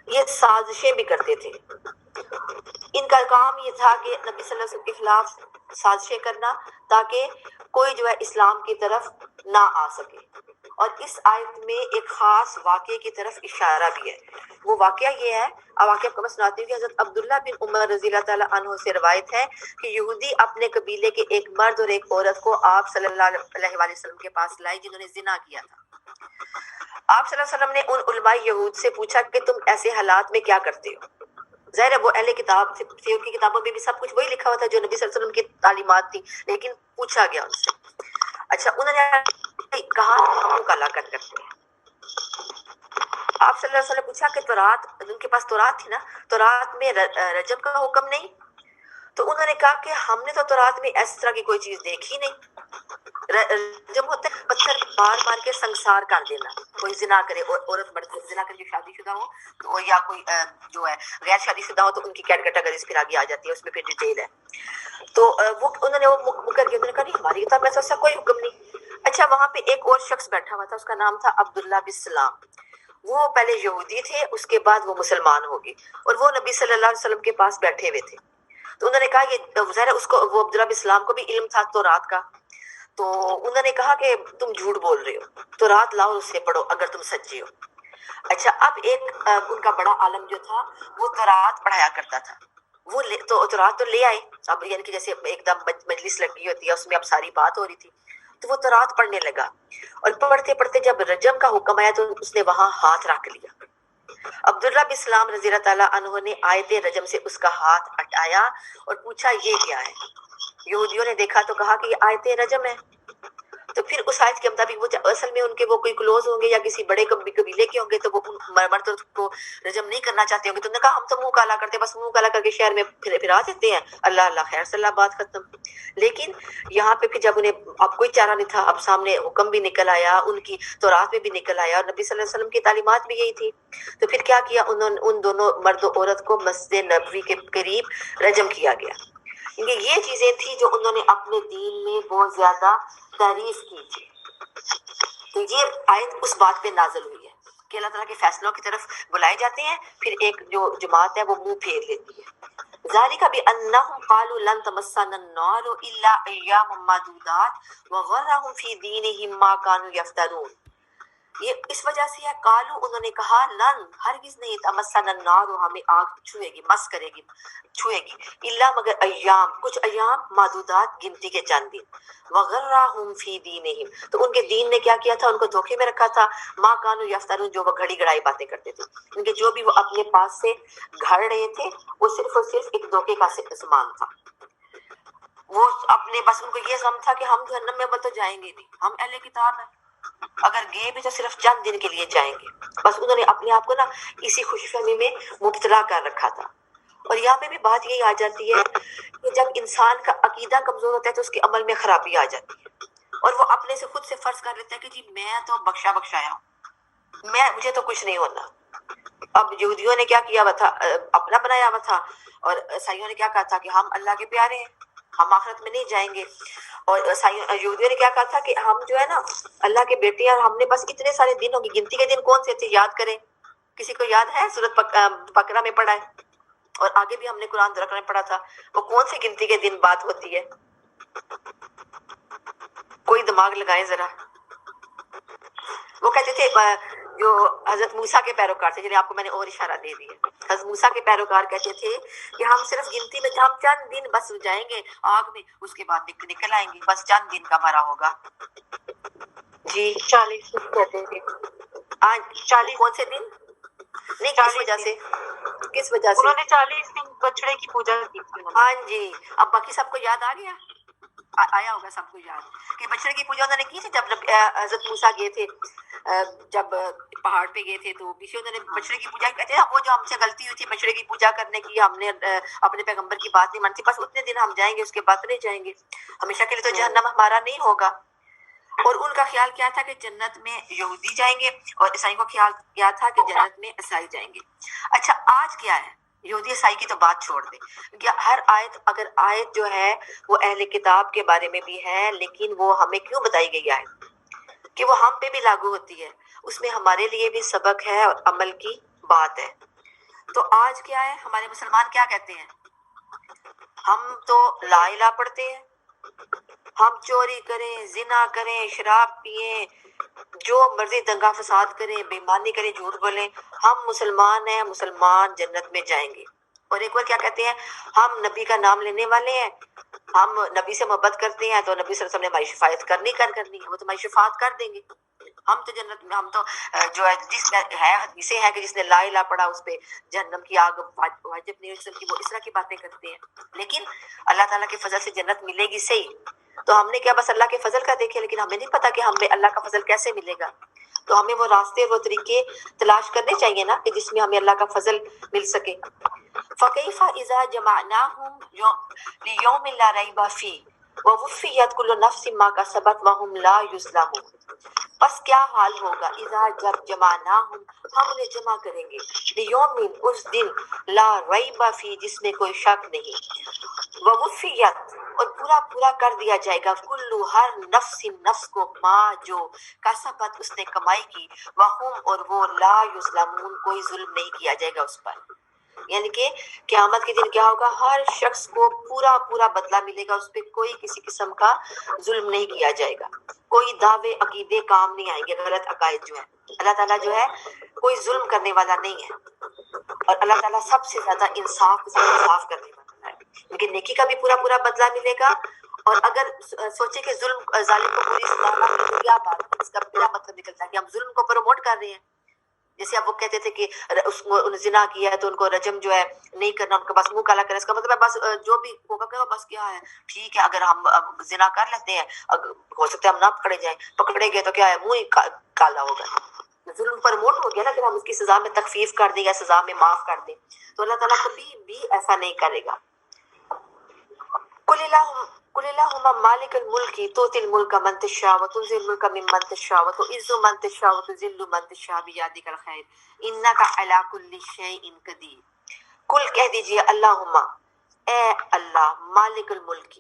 Speaker 3: یہ سازشیں بھی کرتے تھے. ان کا کام یہ تھا کہ نبی صلی اللہ علیہ وسلم کے خلاف سازشیں کرنا تاکہ کوئی جو ہے اسلام کی طرف نہ آ سکے. اور اس آیت میں ایک خاص واقعے کی طرف اشارہ بھی ہے. وہ واقعہ یہ ہے، واقعہ کو میں سناتی ہوں کہ حضرت عبداللہ بن عمر رضی اللہ تعالیٰ عنہ سے روایت ہے کہ یہودی اپنے قبیلے کے ایک مرد اور ایک عورت کو آپ صلی اللہ علیہ وآلہ وسلم کے پاس لائے جنہوں نے زنا کیا تھا. آپ صلی اللہ علیہ وسلم نے ان علماء یہود سے پوچھا کہ تم ایسے حالات میں کیا کرتے ہو؟ ظاہر ہے وہ اہل کتاب تھے، ان کی کتابوں میں بھی سب کچھ وہی لکھا ہوا تھا جو نبی صلی اللہ علیہ وسلم کی تعلیمات تھی، لیکن پوچھا گیا ان سے. اچھا انہوں نے کہا ہم کالا کرتے ہیں. آپ صلی اللہ علیہ وسلم نے پوچھا کہ تورات، ان کے پاس تورات تھی نا، تورات میں رجم کا حکم نہیں؟ تو انہوں نے کہا کہ ہم نے تو تورات میں اس طرح کی کوئی چیز دیکھی نہیں. رجم ہوتا ہے پتھر مار مار کے سنسار کر دینا. کوئی زنا کرے، عورت مرد زنا کرے جو شادی شدہ ہو، یا کوئی جو ہے غیر شادی شدہ ہو تو ان کی کیٹیگریز پھر آگے آ جاتی ہے، اس میں پھر ڈیٹیل ہے. تو وہ انہوں نے وہ مکر کے انہوں نے کہا نہیں ہماری کتاب میں ایسا کوئی حکم نہیں. اچھا وہاں پہ ایک اور شخص بیٹھا ہوا تھا، اس کا نام تھا عبداللہ بن سلام. وہ پہلے یہودی تھے، اس کے بعد وہ مسلمان ہو گئے، اور وہ نبی صلی اللہ علیہ وسلم کے پاس بیٹھے ہوئے تھے. تو انہوں نے کہا یہ ظاہر اس کو، وہ عبداللہ بن سلام کو بھی علم تھا تورات کا. تو انہوں نے کہا کہ تم جھوٹ بول رہے ہو، تورات لاؤ اس سے پڑھو اگر تم سچے ہو. اچھا اب ایک ان کا بڑا عالم جو تھا وہ تورات پڑھایا کرتا تھا. وہ تو تورات تو لے آئے. اب یعنی کہ جیسے ایک دم مجلس لگی ہوتی ہے، اس میں اب ساری بات ہو رہی تھی، تو وہ تورات پڑھنے لگا. اور پڑھتے پڑھتے جب رجم کا حکم آیا تو اس نے وہاں ہاتھ رکھ لیا. عبداللہ بن سلام رضی اللہ تعالیٰ عنہ نے آیت رجم سے اس کا ہاتھ ہٹایا اور پوچھا یہ کیا ہے؟ یہودیوں نے دیکھا تو کہا کہ یہ آیت رجم ہے. تو پھر اس آیت کے مطابق وہ اصل میں ان کے وہ کوئی کلوز ہوں گے یا کسی بڑے قبیلے کے ہوں گے، تو وہ مرد کو رجم نہیں کرنا چاہتے ہوں گے. تو انہوں نے کہا ہم تو منہ کالا کرتے، بس منہ کالا کر کے شہر میں پھرا دیتے ہیں، اللہ اللہ خیر صلی اللہ، بات ختم. لیکن یہاں پہ پھر جب انہیں اب کوئی چارہ نہیں تھا، اب سامنے حکم بھی نکل آیا، ان کی تورات میں بھی نکل آیا، اور نبی صلی اللہ علیہ وسلم کی تعلیمات بھی یہی تھی. تو پھر کیا کیا انہوں نے، ان دونوں مرد و عورت کو مسجد نبوی کے قریب رجم کیا گیا. کیونکہ یہ چیزیں تھیں جو انہوں نے اپنے دین میں بہت زیادہ تعریف کی تھی. تو یہ آیت اس بات پہ نازل ہوئی ہے کہ اللہ تعالیٰ کے فیصلوں کی طرف بلائے جاتے ہیں، پھر ایک جو جماعت ہے وہ منہ پھیر لیتی ہے. ذالک بأنہم قالوا لن تمسنا النار الا ایاما معدودات وغرہم فی دینہم ما کانوا یفترون. یہ اس وجہ سے ہے، قالو انہوں نے کہا، لن ہرگز نہیں، تمسنا النار ہمیں آگ چھوئے گی، مس کرے گی، چھوئے گی، الا مگر ایام کچھ ایام معدودات گنتی کے چند دن. وغرہم فی دینہم تو ان کے دین نے کیا کیا تھا، ان کو دھوکے میں رکھا تھا، ما کانوا یفترون جو وہ گھڑی گڑائی باتیں کرتے تھے. ان کے جو بھی وہ اپنے پاس سے گھڑ رہے تھے وہ صرف اور صرف ایک دھوکے کا سامان تھا. وہ اپنے بس ان کو یہ غم تھا کہ ہم جہنم میں تو جائیں گے نہیں، ہم اہل کتاب ہیں، اگر گئے بھی تو صرف چند دن کے لیے جائیں گے. بس انہوں نے اپنے آپ کو نا اسی خوش فہمی میں مبتلا کر رکھا تھا. اور یہاں پہ بھی بات یہی آ جاتی ہے کہ جب انسان کا عقیدہ کمزور ہوتا ہے تو اس کے عمل میں خرابی آ جاتی ہے، اور وہ اپنے سے خود سے فرض کر لیتا ہے کہ جی میں تو بخشایا ہوں، مجھے تو کچھ نہیں ہونا. اب یہودیوں نے کیا کیا ہوا تھا, اپنا بنایا ہوا تھا, اور عیسائیوں نے کیا کہا تھا کہ ہم اللہ کے پیارے ہیں, ہم آخرت میں نہیں جائیں گے. اور یہودیوں نے کیا کہا تھا کہ ہم جو ہے نا اللہ کے بیٹے ہیں, اور ہم نے بس اتنے سارے دن ہوں گے, گنتی کے دن کون سے تھے یاد کریں, کسی کو یاد ہے؟ سورۃ بقرہ میں پڑھا ہے, اور آگے بھی ہم نے قرآن درک میں پڑھا تھا. وہ کون سی گنتی کے دن بات ہوتی ہے؟ کوئی دماغ لگائیں ذرا. وہ کہتے تھے جو حضرت موسیٰ کے پیروکار تھے, جنہیں آپ کو میں نے اور اشارہ دے دیا, حضرت موسیٰ کے پیروکار کہتے تھے کہ ہم صرف گنتی میں ہم چند دن بس جائیں گے آگ میں, اس کے بعد نکل آئیں گے, بس چند دن کا بھرا ہوگا. جی
Speaker 4: 40 کہتے تھے.
Speaker 3: 40 کون سے دن؟ نہیں, کس وجہ سے
Speaker 4: انہوں نے 40 دن بچڑے کی پوجا کی تھی.
Speaker 3: ہاں جی. اب باقی سب کو یاد آیا ہوگا سب کو یاد کہ بچڑے کی پوجا انہوں نے کی تھی جب حضرت موسیٰ گئے تھے, جب پہاڑ پہ گئے تھے تو پیچھے انہوں نے بچڑے کی پوجا کہتے ہیں. وہ جو ہم سے غلطی ہوئی تھی بچڑے کی پوجا کرنے کی, ہم نے اپنے پیغمبر کی بات نہیں مانتی, بس اتنے دن ہم جائیں گے, اس کے بعد نہیں جائیں گے, ہمیشہ کے لیے تو جہنم ہمارا نہیں ہوگا. اور ان کا خیال کیا تھا کہ جنت میں یہودی جائیں گے, اور عیسائیوں کا خیال کیا تھا کہ جنت میں عیسائی جائیں گے. اچھا آج کیا ہے؟ یہودی عیسائی کی تو بات چھوڑ دیں, کیونکہ ہر آیت, اگر آیت جو ہے وہ اہل کتاب کے بارے میں بھی ہے, لیکن وہ ہمیں کیوں بتائی گئی ہے کہ وہ ہم پہ بھی لاگو ہوتی ہے, اس میں ہمارے لیے بھی سبق ہے اور عمل کی بات ہے. تو آج کیا ہے, ہمارے مسلمان کیا کہتے ہیں؟ ہم تو لا الہ پڑھتے ہیں, ہم چوری کریں, زنا کریں, شراب پیئیں, جو مرضی دنگا فساد کریں, بے ایمانی کریں, جھوٹ بولیں, ہم مسلمان ہیں, مسلمان جنت میں جائیں گے. اور ایک اور کیا کہتے ہیں, ہم نبی کا نام لینے والے ہیں, ہم نبی سے محبت کرتے ہیں, تو نبی صلی اللہ علیہ وسلم نے ہماری شفاعت کرنی ہے, وہ تو ہماری شفاعت کر دیں گے, ہم تو جنت میں, ہم تو جو ہے جس نے ہے حدیثیں ہیں کہ جس نے لا الہ پڑھا اس پہ جہنم کی آگ واجب نہیں ہوئی, وہ اس طرح کی باتیں کرتے ہیں. لیکن اللہ تعالیٰ کے فضل سے جنت ملے گی صحیح, تو ہم نے کیا بس اللہ کے فضل کا دیکھے, لیکن ہمیں نہیں پتا کہ ہمیں اللہ کا فضل کیسے ملے گا. تو ہمیں وہ راستے, وہ طریقے تلاش کرنے چاہیے نا کہ جس میں ہمیں اللہ کا فضل مل سکے. فَكَيْفَ إِذَا جَمَعْنَاهُمْ لِيَوْمٍ لَا رَيْبَ فِيهِ وَوُفِّيَتْ كُلُّ نَفْسٍ مَا كَسَبَتْ وَهُمْ لَا يُظْلَمُونَ. بس کیا حال ہوگا, اذا جب جمعناہم ہم انہیں جمع کریں گے, لیومن اس دن, لا ریب فی جس میں کوئی شک نہیں, ووفیت اور پورا پورا کر دیا جائے گا, کلو ہر نفس نفس کو, ماں جو کسبت اس نے کمائی کی, وہم اور وہ, لا یظلمون کوئی ظلم نہیں کیا جائے گا اس پر. یعنی کہ قیامت کے دن کیا ہوگا, ہر شخص کو پورا پورا بدلہ ملے گا, اس پہ کوئی کسی قسم کا ظلم نہیں کیا جائے گا, کوئی دعوے عقیدے کام نہیں آئیں گے, غلط عقائد جو ہے. اللہ تعالیٰ جو ہے کوئی ظلم کرنے والا نہیں ہے, اور اللہ تعالیٰ سب سے زیادہ انصاف کرنے والا ہے, لیکن نیکی کا بھی پورا پورا بدلہ ملے گا. اور اگر سوچے کہ ظلم ظالم کو پوری سزا نہ ملے تو کیا بات ہے, اس کا کیا مطلب نکلتا ہے کہ ہم ظلم کو پروموٹ کر رہے ہیں. جیسے اب وہ کہتے تھے کہ انہوں نے زنا کیا ہے تو ان کو رجم جو ہے نہیں کرنا, ان کا بس منہ کالا کرنا, اس کا مطلب ہے بس جو بھی ہوگا کہ بس کیا ہے, ٹھیک ہے اگر ہم زنا کر لیتے ہیں, ہو سکتا ہے ہم نہ پکڑے جائیں, پکڑے گئے تو کیا ہے, منہ ہی کالا ہوگا. ظلم پروموٹ ہو گیا نا, اگر ہم اس کی سزا میں تخفیف کر دیں یا سزا میں معاف کر دیں, تو اللہ تعالیٰ کبھی بھی ایسا نہیں کرے گا. قل اللہم مالک الملک تؤتی الملک من تشاء وتنزع الملک ممن تشاء وتعز من تشاء وتذل من تشاء بیدک الخیر انک علی کل شیء قدیر. کل کہہ دیجئے, اللہم اے اللہ, مالک الملک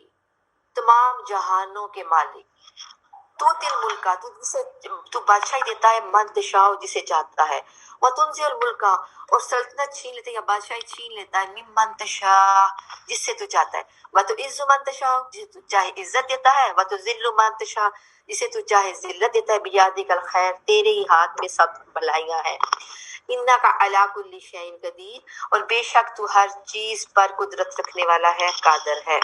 Speaker 3: تمام جہانوں کے مالک, تؤتی الملک تو بادشاہی دیتا ہے, من تشاء جسے چاہتا ہے, وتنزع الملک اور سلطنت چھین لیتا ہے یا بادشاہی چھین لیتا ہے, ممن تشاء جس سے تو چاہتا ہے, وتعز من تشاء جسے تو چاہے عزت دیتا ہے, وتذل من تشاء جسے تو چاہے ذلت دیتا ہے, بیدک الخیر تیرے ہی ہاتھ میں سب بھلائیاں ہیں, انک علی کل شیء قدیر اور بے شک تو ہر چیز پر قدرت رکھنے والا ہے, قادر ہے.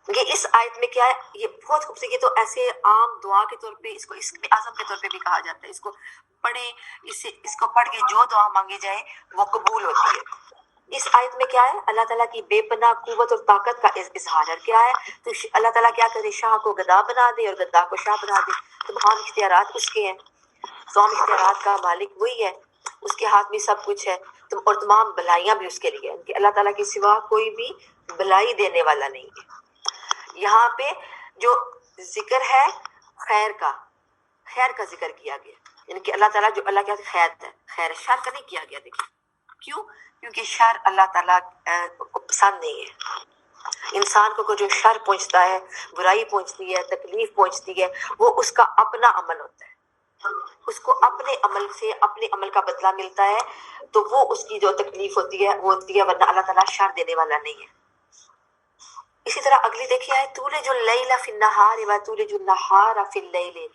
Speaker 3: یہ اس آیت میں کیا ہے, یہ بہت خوبصورت, یہ تو ایسے عام دعا کے طور پہ اس کو اسم اعظم کے طور پہ بھی کہا جاتا ہے. اس کو پڑھیں, اس کو پڑھ کے جو دعا مانگی جائے وہ قبول ہوتی ہے. اس آیت میں کیا ہے, اللہ تعالیٰ کی بے پناہ قوت اور طاقت کا اظہار ہے. کیا ہے, تو اللہ تعالیٰ کیا کرے, شاہ کو گدا بنا دے اور گدا کو شاہ بنا دے. تمام اختیارات اس کے ہیں, تمام اختیارات کا مالک وہی ہے, اس کے ہاتھ میں سب کچھ ہے, اور تمام بھلائیاں بھی اس کے لیے ہیں, کہ اللہ تعالیٰ کے سوا کوئی بھی بھلائی دینے والا نہیں ہے. یہاں پہ جو ذکر ہے خیر کا ذکر کیا گیا, یعنی کہ اللہ تعالیٰ جو اللہ کے خیر ہے، خیر شر کا نہیں کیا گیا. دیکھیں کیوں؟ کیونکہ شر اللہ تعالیٰ کو پسند نہیں ہے. انسان کو جو شر پہنچتا ہے، برائی پہنچتی ہے، تکلیف پہنچتی ہے، وہ اس کا اپنا عمل ہوتا ہے. اس کو اپنے عمل سے اپنے عمل کا بدلہ ملتا ہے، تو وہ اس کی جو تکلیف ہوتی ہے وہ ہوتی ہے، ورنہ اللہ تعالیٰ شر دینے والا نہیں ہے. اسی طرح اگلی دیکھیے آئے تولج اللیل فی النہار وتولج النہار فی اللیل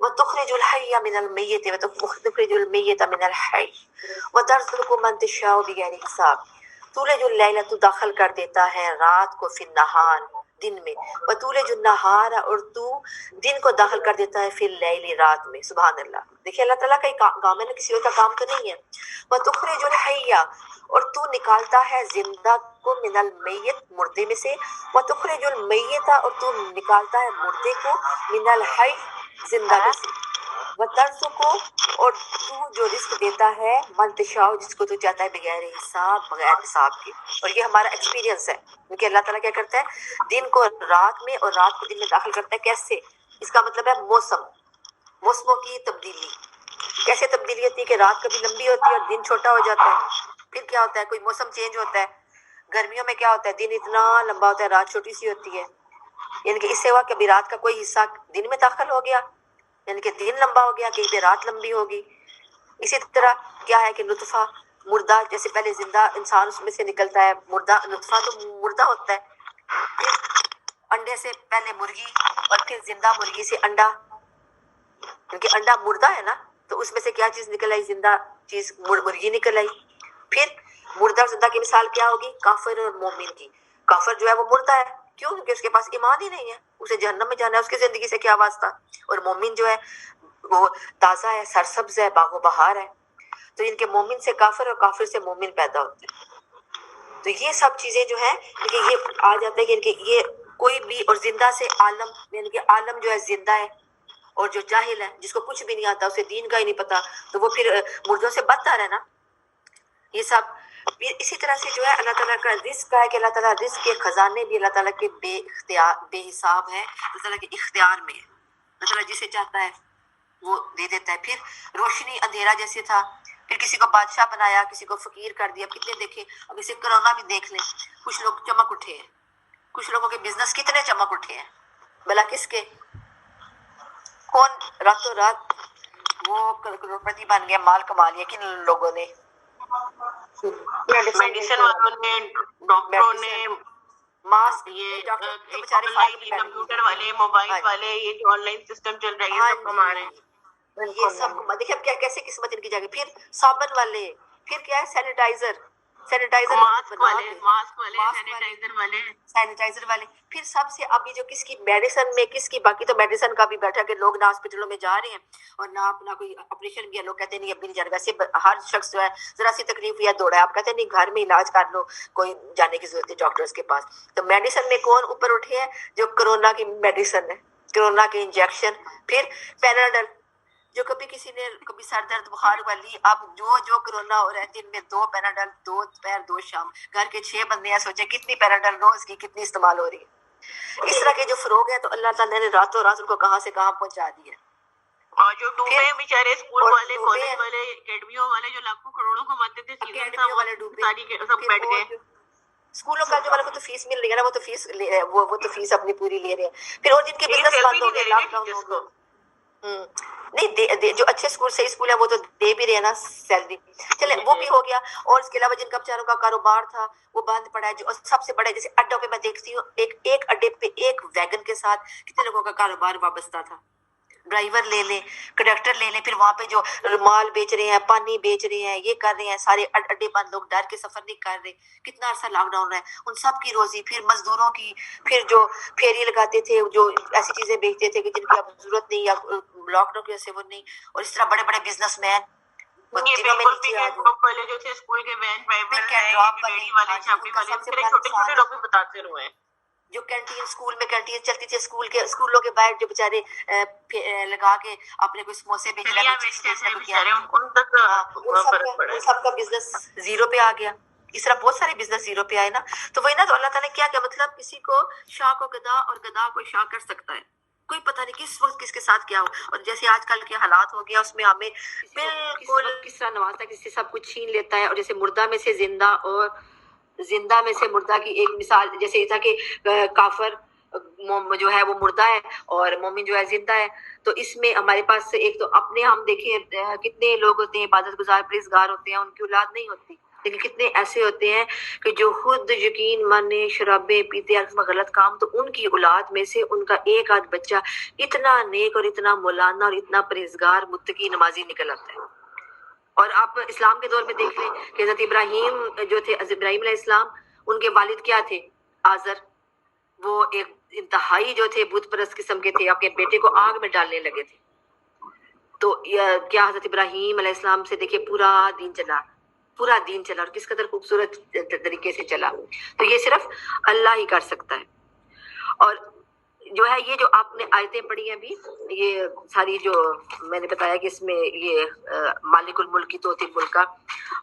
Speaker 3: وتخرج الحی من المیت وتخرج المیت من الحی وترزق من تشاء بغیر حساب. تولج اللیل تو داخل کر دیتا ہے رات کو، فی النہار دن میں، وتولج النہار اور تو دن کو داخل کر دیتا ہے فی اللیل رات میں. سبحان اللہ. دیکھیے اللہ تعالیٰ کا ایک کام ہے نا، کسی اور کا کام تو نہیں ہے. وتخرج الحی اور تو نکالتا ہے زندہ کو، من المیت مردے میں سے، وتخرج المیت اور تو نکالتا ہے مردے کو، من الحی زندہ میں سے، وترزق اور تو جو رزق دیتا ہے من تشاء جس کو تو چاہتا ہے بغیر حساب، بغیر حساب کے. اور یہ ہمارا ایکسپیرینس ہے کیونکہ اللہ تعالیٰ کیا کرتا ہے، دن کو رات میں اور رات کو دن میں داخل کرتا ہے. کیسے؟ اس کا مطلب ہے موسموں کی تبدیلی. کیسے تبدیلی ہوتی ہے کہ رات کبھی لمبی ہوتی ہے اور دن چھوٹا ہو جاتا ہے. پھر کیا ہوتا ہے، کوئی موسم چینج ہوتا ہے. گرمیوں میں کیا ہوتا ہے، دن اتنا لمبا ہوتا ہے، رات چھوٹی سی ہوتی ہے. یعنی کہ اس سے ہوا کہ ابھی رات کا کوئی حصہ دن میں داخل ہو گیا، یعنی کہ دن لمبا ہو گیا، کہیں پہ رات لمبی ہوگی. اسی طرح کیا ہے کہ نطفہ مردہ، جیسے پہلے زندہ انسان اس میں سے نکلتا ہے، مردہ نطفہ تو مردہ ہوتا ہے. پھر انڈے سے پہلے مرغی اور پھر زندہ مرغی سے انڈا، کیونکہ انڈا مردہ ہے نا، تو اس میں سے کیا چیز نکل آئی، زندہ چیز مرغی نکل آئی. پھر مردہ اور زندہ کی مثال کیا ہوگی، کافر اور مومن کی. کافر جو ہے وہ مردہ ہے، کیوں؟ کیونکہ اس کے پاس ایمان ہی نہیں ہے، اسے جہنم میں جانا ہے، اس کی زندگی سے کیا واسطہ. اور مومن جو ہے وہ تازہ ہے، سرسبز ہے، باغ و بہار ہے. تو ان کے مومن سے کافر اور کافر سے مومن پیدا ہوتے ہیں. تو یہ سب چیزیں جو ہیں کہ یہ آ جاتا ہے کہ ان کے یہ کوئی بھی، اور زندہ سے عالم، یعنی کہ عالم جو ہے زندہ ہے، اور جو جاہل ہے جس کو کچھ بھی نہیں آتا، اسے دین کا ہی نہیں پتا، تو وہ پھر مردوں سے بدتر ہے نا. یہ سب اسی طرح سے جو ہے اللہ تعالیٰ کا رزق ہے کہ اللہ تعالیٰ رزق کے خزانے بھی اللہ تعالیٰ کے بے حساب ہے، اللہ تعالیٰ کے اختیار میں ہے. اللہ تعالیٰ جسے چاہتا ہے وہ دے دیتا ہے. پھر روشنی اندھیرا جیسے تھا، پھر کسی کو بادشاہ بنایا، کسی کو فقیر کر دیا. کتنے دیکھیں، اب اسے کرونا بھی دیکھ لیں، کچھ لوگ چمک اٹھے ہیں، کچھ لوگوں کے بزنس کتنے چمک اٹھے ہیں. بلا کس کے، کون راتوں رات وہ کروڑپتی بن گیا، مال کما لیا، کن لوگوں نے،
Speaker 4: میڈیسن والوں نے، ڈاکٹروں نے،
Speaker 3: ماسک،
Speaker 4: یہ
Speaker 3: بیچارے
Speaker 4: کمپیوٹر والے، موبائل والے، یہ جو آن لائن سسٹم چل رہا ہے یہ سب کما رہے ہیں.
Speaker 3: یہ سب دیکھیں اب کیا کیسے قسمت ان کی جائے گی. پھر صابن والے، پھر کیا ہے سینیٹائزر
Speaker 4: ماسک والے،
Speaker 3: سینیٹائزر والے. پھر سب سے ابھی جو کس کی میڈیسن میں، کس کی، باقی تو میڈیسن کا بھی بیٹھا کہ لوگ نہ ہاسپٹلوں میں جا رہے ہیں اور نہ اپنا کوئی آپریشن بھی ہے، لوگ کہتے ہیں نہیں ابھی نہیں جانا. ویسے ہر شخص جو ہے ذرا سی تکلیف ہوئی ہے دوڑا ہے، آپ کہتے ہیں نہیں گھر میں علاج کر لو، کوئی جانے کی ضرورت ہے ڈاکٹرز کے پاس. تو میڈیسن میں کون اوپر اٹھے ہیں، جو کرونا کی میڈیسن ہے، کرونا کے انجیکشن. پھر پیناڈل، جو کبھی کسی نے کبھی سر درد بخار ہوا لی، اب جو کرونا ہو رہا ہے دن میں 2 پیناڈل، 2 دوپہر 2 شام. گھر کے 6 بندے ہیں، سوچیں کتنی پیناڈل روز کی کتنی استعمال ہو رہی ہے. اس طرح کے جو فروغ ہے تو اللہ تعالیٰ نے راتوں رات ان کو کہاں سے کہاں پہنچا دیا.
Speaker 4: اور جو ڈوبے بیچارے اسکول والے، کالج والے، اکیڈمیوں والے جو لاکھوں کروڑوں کماتے تھے،
Speaker 3: اکیڈمیوں والے ڈوبے،
Speaker 4: سب بیٹھ گئے.
Speaker 3: اسکولوں کا جو والوں کو تو فیس مل رہی ہے نا، وہ تو فیس اپنی پوری لے رہے ہیں. پھر اور جن کے بزنس بند ہو گئے، لاک ڈاؤن ہو گئے، نہیں جو اچھے اسکول صحیح اسکول ہے وہ تو دے بھی رہے ہیں نا سیلری، چلے وہ بھی ہو گیا. اور اس کے علاوہ جن کا بیچاروں کا کاروبار تھا وہ بند پڑا ہے. جو سب سے بڑے جیسے اڈوں پہ میں دیکھتی ہوں، ایک اڈے پہ ایک ویگن کے ساتھ کتنے لوگوں کا کاروبار وابستہ تھا. ڈرائیور لے لیں، کنڈکٹر لے لیں، پھر وہاں پہ جو مال بیچ رہے ہیں، پانی بیچ رہے ہیں، یہ کر رہے ہیں، سارے اڈے بند، لوگ ڈر کے سفر نہیں کر رہے. کتنا عرصہ لاک ڈاؤن رہا ہے، ان سب کی روزی. پھر مزدوروں کی، پھر جو پھیری لگاتے تھے، جو ایسی چیزیں بیچتے تھے کہ جن کی اب ضرورت نہیں، یا لاک ڈاؤن کی وجہ سے وہ نہیں. اور اس طرح بڑے بڑے بزنس مین
Speaker 4: پہلے جو تھے اسکول کے وین چھوٹے چھوٹے لوگ بھی بتاتے رہے ہیں.
Speaker 3: جو کینٹین، اسکول میں کینٹین چلتی تھی، اسکولوں کے باہر جو بیچارے لگا کے اپنے کوئی سموسے بیچ رہے ہیں، ان سب کا بزنس زیرو پہ آ گیا. اس طرح بہت سارے بزنس زیرو پہ آئے نا. تو وہی نا، تو اللہ تعالیٰ نے کیا مطلب کسی کو شاہ کو گدا اور گدا کو شاہ کر سکتا ہے. کوئی پتہ نہیں کس وقت کس کے ساتھ کیا ہو. اور جیسے آج کل کے حالات ہو گیا اس میں ہمیں بالکل کس طرح نوازتا ہے، کس سے سب کچھ چھین لیتا ہے. اور جیسے مردہ میں سے زندہ اور زندہ میں سے مردہ کی ایک مثال جیسے یہ تھا کہ کافر جو ہے وہ مردہ ہے اور مومن جو ہے زندہ ہے. تو اس میں ہمارے پاس ایک تو اپنے ہم دیکھیں کتنے لوگ ہوتے ہیں عبادت گزار پرہیزگار ہوتے ہیں، ان کی اولاد نہیں ہوتی، لیکن کتنے ایسے ہوتے ہیں کہ جو خود یقین مانے شرابیں پیتے ہیں غلط کام، تو ان کی اولاد میں سے ان کا ایک آدھ بچہ اتنا نیک اور اتنا مولانا اور اتنا پرہیزگار متقی نمازی نکل آتا ہے. اور آپ اسلام کے دور میں دیکھ لیں کہ حضرت ابراہیم جو تھے، حضرت ابراہیم علیہ السلام، ان کے والد کیا تھے؟ آزر. وہ ایک انتہائی جو تھے بت پرست قسم کے تھے، اپنے بیٹے کو آگ میں ڈالنے لگے تھے. تو کیا حضرت ابراہیم علیہ السلام سے دیکھیے پورا دین چلا، پورا دین چلا، اور کس قدر خوبصورت طریقے سے چلا. تو یہ صرف اللہ ہی کر سکتا ہے. اور جو ہے یہ جو آپ نے آیتیں پڑھی ہیں ابھی، یہ ساری جو میں نے بتایا کہ اس میں یہ مالک الملک کی توتی الملک کا،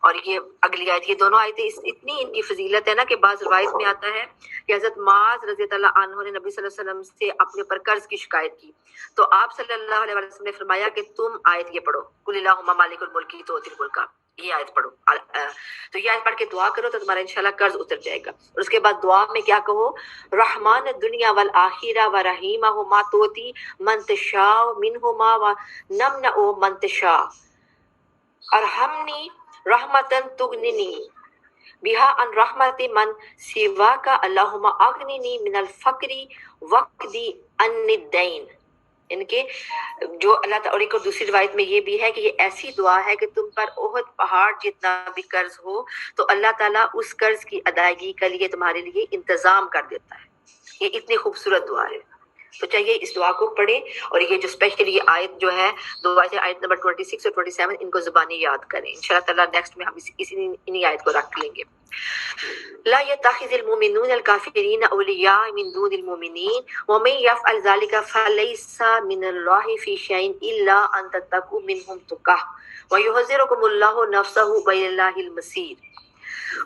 Speaker 3: اور یہ اگلی آیت، یہ دونوں آیتیں اتنی ان کی فضیلت ہے نا کہ بعض روایت میں آتا ہے کہ حضرت معاذ رضی اللہ عنہ نے نبی صلی اللہ علیہ وسلم سے اپنے اوپر قرض کی شکایت کی، تو آپ صلی اللہ علیہ وسلم نے فرمایا کہ تم آیت یہ پڑھو، قل اللہم مالک الملک توتی الملک، یہ آیت پڑھو. تو یہ آیت پڑھ کے دعا کرو تو تمہارا انشاءاللہ قرض اتر جائے گا. اور اس کے بعد دعا میں کیا کہو؟ رحمان الدنیا والآخرہ ورحیمہما توتی من تشاء منہما ونمنع من تشاء ارحمنی رحمتن تغننی بہا ان رحمت من سواک اللہم اغننی من الفقر وقدی ان الدین. ان کے جو اللہ تعالیٰ، اور ایک اور دوسری روایت میں یہ بھی ہے کہ یہ ایسی دعا ہے کہ تم پر احد پہاڑ جتنا بھی قرض ہو تو اللہ تعالیٰ اس قرض کی ادائیگی کے لیے تمہارے لیے انتظام کر دیتا ہے. یہ اتنی خوبصورت دعا ہے. تو چاہیے اس دعا کو پڑھیں، اور یہ جو اسپیشلی یہ آیت جو ہے دو آیت نمبر 26 اور 27 ان کو زبانی یاد کریں. انشاءاللہ تعالیٰ نیکسٹ میں ہم انہی آیت کو رکھ لیں گے. لا يتخذ المؤمنون الكافرين أولياء من دون المؤمنين ومن يفعل ذلك فليس من الله في شيء إلا أن تتقوا منهم تقاه ويحذركم الله نفسه وإلى الله المصير.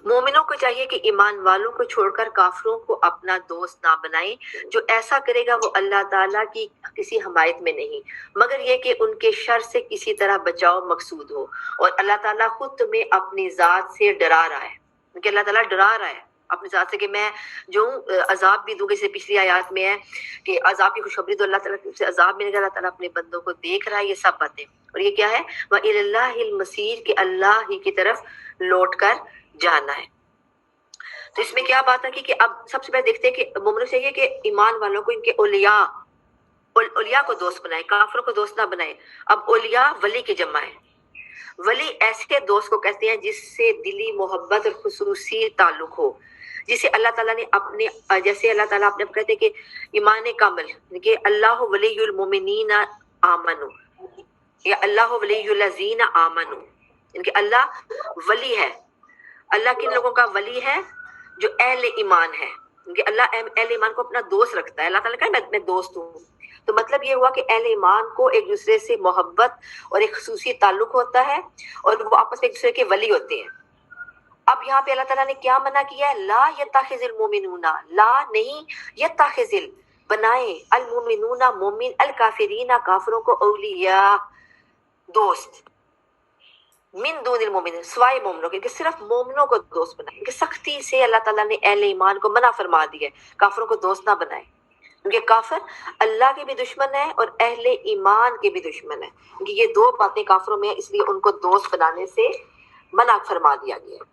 Speaker 3: مومنوں کو چاہیے کہ ایمان والوں کو چھوڑ کر کافروں کو اپنا دوست نہ بنائیں. جو ایسا کرے گا وہ اللہ تعالیٰ کی کسی حمایت میں نہیں، مگر یہ کہ ان کے شر سے کسی طرح بچاؤ مقصود ہو. اور اللہ تعالیٰ خود تمہیں اپنی ذات سے ڈرا رہا ہے، کہ اللہ تعالیٰ ڈرا رہا ہے اپنی ذات سے کہ میں جو عذاب بھی دوں گا. جیسے پچھلی آیات میں ہے کہ عذاب کی خوشخبری دو، اللہ تعالیٰ سے عذاب ملے گا، اللہ تعالیٰ اپنے بندوں کو دیکھ رہا ہے. یہ سب باتیں، اور یہ کیا ہے؟ وَإِلَى اللَّهِ الْمَصِيرُ، کہ اللہ ہی کی طرف لوٹ کر جانا ہے. تو اس میں کیا بات ہے کہ اب سب سے پہلے دیکھتے ہیں کہ مومنوں سے یہ کہ ایمان والوں کو ان کے اولیاء کو دوست بنائیں، کافروں کو دوست نہ بنائیں. اب اولیاء ولی کی جمع ہے. ولی ایسے دوست کو کہتے ہیں جس سے دلی محبت اور خصوصی تعلق ہو، جسے اللہ تعالیٰ نے اپنے، جیسے اللہ تعالیٰ اپنے کہتے ہیں کہ ایمان کامل، کہ اللہ ولی المؤمنین آمنو، یا اللہ ولی الذین آمنو، ان کے اللہ ولی ہے. اللہ کن لوگوں کا ولی ہے؟ جو اہل ایمان ہے. کہ اللہ اہل ایمان کو اپنا دوست رکھتا ہے. اللہ تعالیٰ نے کہا میں دوست ہوں. تو مطلب یہ ہوا کہ اہل ایمان کو ایک دوسرے سے محبت اور ایک خصوصی تعلق ہوتا ہے، اور وہ آپس میں ایک دوسرے کے ولی ہوتے ہیں. اب یہاں پہ اللہ تعالیٰ نے کیا منع کیا ہے؟ لا یتخذ المؤمنون، لا نہیں، یتخذ بنائیں، المؤمنون مومن، الکافرین کافروں کو، اولیاء دوست، من دون المؤمنین سوائے مومنوں کے، کہ صرف مومنوں کو دوست بنائیں. کہ سختی سے اللہ تعالیٰ نے اہل ایمان کو منع فرما دیا ہے کافروں کو دوست نہ بنائیں، کیونکہ کافر اللہ کے بھی دشمن ہے اور اہل ایمان کے بھی دشمن ہے. کیونکہ یہ دو باتیں کافروں میں ہیں، اس لیے ان کو دوست بنانے سے منع فرما دیا گیا.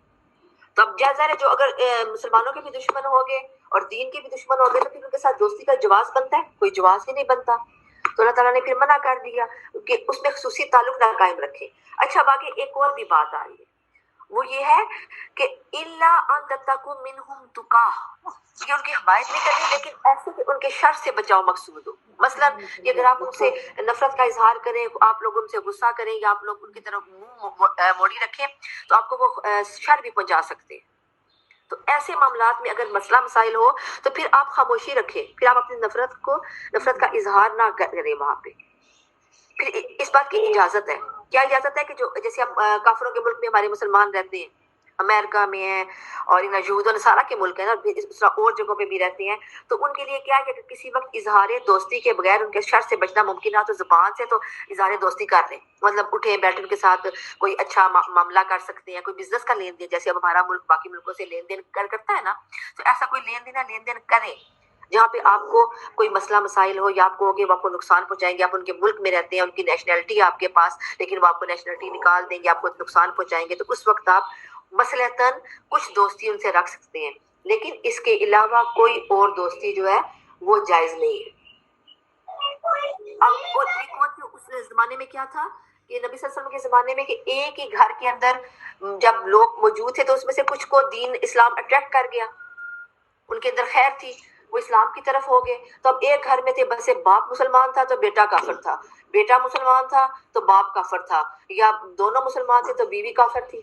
Speaker 3: تو اب جائزہ ہے جو اگر مسلمانوں کے بھی دشمن ہو گئے اور دین کے بھی دشمن ہو گئے تو پھر ان کے ساتھ دوستی کا جواز بنتا ہے؟ کوئی جواز ہی نہیں بنتا. تو اللہ تعالیٰ نے پھر منع کر دیا کہ اس میں خصوصی تعلق نہ قائم رکھے. اچھا اب آگے ایک اور بھی بات آ رہی ہے، وہ یہ ہے کہ الا ان تتقوا منہم تقاہ، یہ ان کی حمایت نہیں کرنی لیکن ایسے کہ ان کے شر سے بچاؤ مقصود ہو. مثلا کہ اگر آپ ان سے نفرت کا اظہار کریں، آپ لوگ ان سے غصہ کریں، یا آپ لوگ ان کی طرف منہ موڑی رکھیں تو آپ کو وہ شر بھی پہنچا سکتے ہیں. تو ایسے معاملات میں اگر مسئلہ مسائل ہو تو پھر آپ خاموشی رکھیں، پھر آپ اپنی نفرت کا اظہار نہ کریں وہاں پہ. پھر اس بات کی اجازت ہے. کیا اجازت ہے؟ کہ جو جیسے اب کافروں کے ملک میں ہمارے مسلمان رہتے ہیں امریکہ میں ہیں اور ان یہود و نصارہ کے ملک ہیں نا، اس طرح اور جگہوں پہ بھی رہتے ہیں، تو ان کے لیے کیا ہے کہ کسی وقت اظہار دوستی کے بغیر ان کے شر سے بچنا ممکن ہے، تو زبان سے تو اظہار دوستی کر لیں، مطلب اٹھے بیٹھے ان کے ساتھ کوئی اچھا معاملہ کر سکتے ہیں، کوئی بزنس کا لین دین، جیسے اب ہمارا ملک باقی ملکوں سے لین دین کرتا ہے نا، تو ایسا کوئی لین دین کریں جہاں پہ آپ کو کوئی مسئلہ مسائل ہو یا آپ کو ہوگے وہ آپ کو نقصان پہنچائیں گے، آپ ان کے ملک میں رہتے ہیں، ان کی نیشنلٹی ہے آپ کے پاس، لیکن وہ آپ کو نیشنلٹی نکال دیں گے، آپ کو نقصان پہنچائیں گے، تو اس وقت آپ مثلاً کچھ دوستی ان سے رکھ سکتے ہیں، لیکن اس کے علاوہ کوئی اور دوستی جو ہے وہ جائز نہیں ہے۔ اب اور ایک اور اس زمانے میں کیا تھا کہ نبی صلی اللہ علیہ وسلم کے زمانے میں کہ ایک ہی گھر کے اندر جب لوگ موجود تھے تو اس میں سے کچھ کو دین اسلام اٹریکٹ کر گیا، ان کے اندر خیر تھی، وہ اسلام کی طرف ہو گئے، تو اب ایک گھر میں تھے، بس باپ مسلمان تھا تو بیٹا کافر تھا، بیٹا مسلمان تھا تو باپ کافر تھا، یا دونوں مسلمان تھے تو بیوی کافر تھی،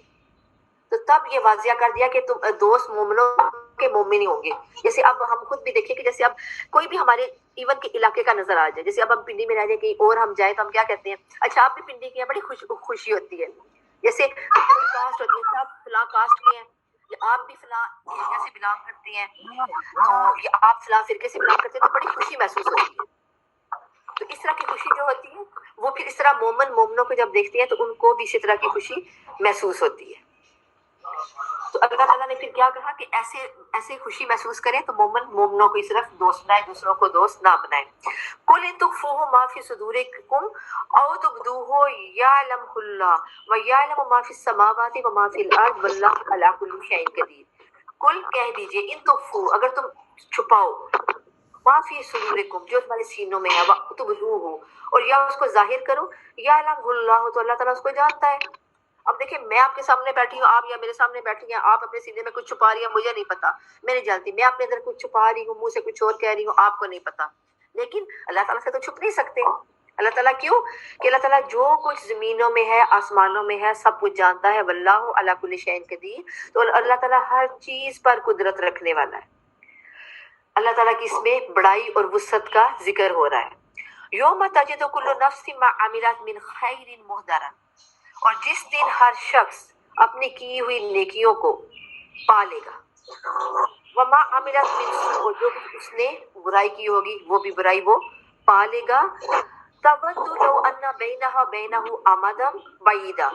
Speaker 3: تو تب یہ واضح کر دیا کہ تم دوست مومنوں کے مومن ہی ہوں گے۔ جیسے اب ہم خود بھی دیکھیں کہ جیسے اب کوئی بھی ہمارے ایون کے علاقے کا نظر آ جائے، جیسے اب ہم پنڈی میں رہ جائیں کہیں اور ہم جائیں تو ہم کیا کہتے ہیں، اچھا آپ بھی پنڈی کے ہیں، بڑی خوشی ہوتی ہے، جیسے کوئی کاسٹ ہوتی ہے، آپ فلاں کاسٹ کے ہیں، یا آپ بھی فلاں ایریا سے بلانگ کرتے ہیں، تو یا آپ فلاں فرقے سے بلانگ کرتے ہیں، تو بڑی خوشی محسوس ہوتی ہے۔ تو اس طرح کی خوشی جو ہوتی ہے وہ پھر اس طرح مومنوں کو جب دیکھتے ہیں تو ان کو بھی اسی طرح کی خوشی محسوس ہوتی ہے۔ تو اللہ تعالیٰ نے پھر کیا کہا کہ ایسے خوشی محسوس کریں تو مومنوں کو صرف دوست بنائے، دوسروں کو دوست نہ بنائیں۔ قُلْ إِن تُخْفُوهُ مَا فِي صُدُورِكُمْ أَوْ تُبْدُوهُ يَعْلَمْهُ اللَّهُ وَيَعْلَمُ مَا فِي السَّمَاوَاتِ وَمَا فِي الْأَرْضِ وَاللَّهُ عَلَىٰ كُلِّ شَيْءٍ قَدِيرٌ۔ قُلْ کہہ دیجئے، ان تخفوا اگر تم چھپاؤ، ما فی صدورکم جو تمہارے سینوں میں ہے، تبدوہ اور یا اس کو ظاہر کرو، یعلمہ اللہ تو اللہ تعالیٰ اس کو جانتا ہے۔ اب دیکھیں میں آپ کے سامنے بیٹھی ہوں، آپ یا میرے سامنے بیٹھی ہیں، آپ اپنے سینے میں کچھ چھپا رہی ہیں، مجھے نہیں پتا، میں نہیں جانتی، میں اپنے اندر کچھ چھپا رہی ہوں، منہ سے کچھ اور کہہ رہی ہوں، آپ کو نہیں پتا، لیکن اللہ تعالیٰ سے تو چھپ نہیں سکتے۔ اللہ تعالیٰ کیوں کہ اللہ تعالیٰ جو کچھ زمینوں میں ہے، آسمانوں میں ہے، سب کچھ جانتا ہے، واللہ علی کل شیء قدیر، تو اللہ تعالیٰ ہر چیز پر قدرت رکھنے والا ہے۔ اللہ تعالیٰ کی اس میں بڑائی اور وسعت کا ذکر ہو رہا ہے۔ یوم تجد کل نفس ما عملت من خیر محضرا، اور جس دن ہر شخص اپنی کی ہوئی نیکیوں کو پالے گا، وما عملت من سوء، جو اس نے برائی کی ہوگی وہ بھی برائی وہ پالے گا، تود لو ان بینہا بینہ امدا بعیدا،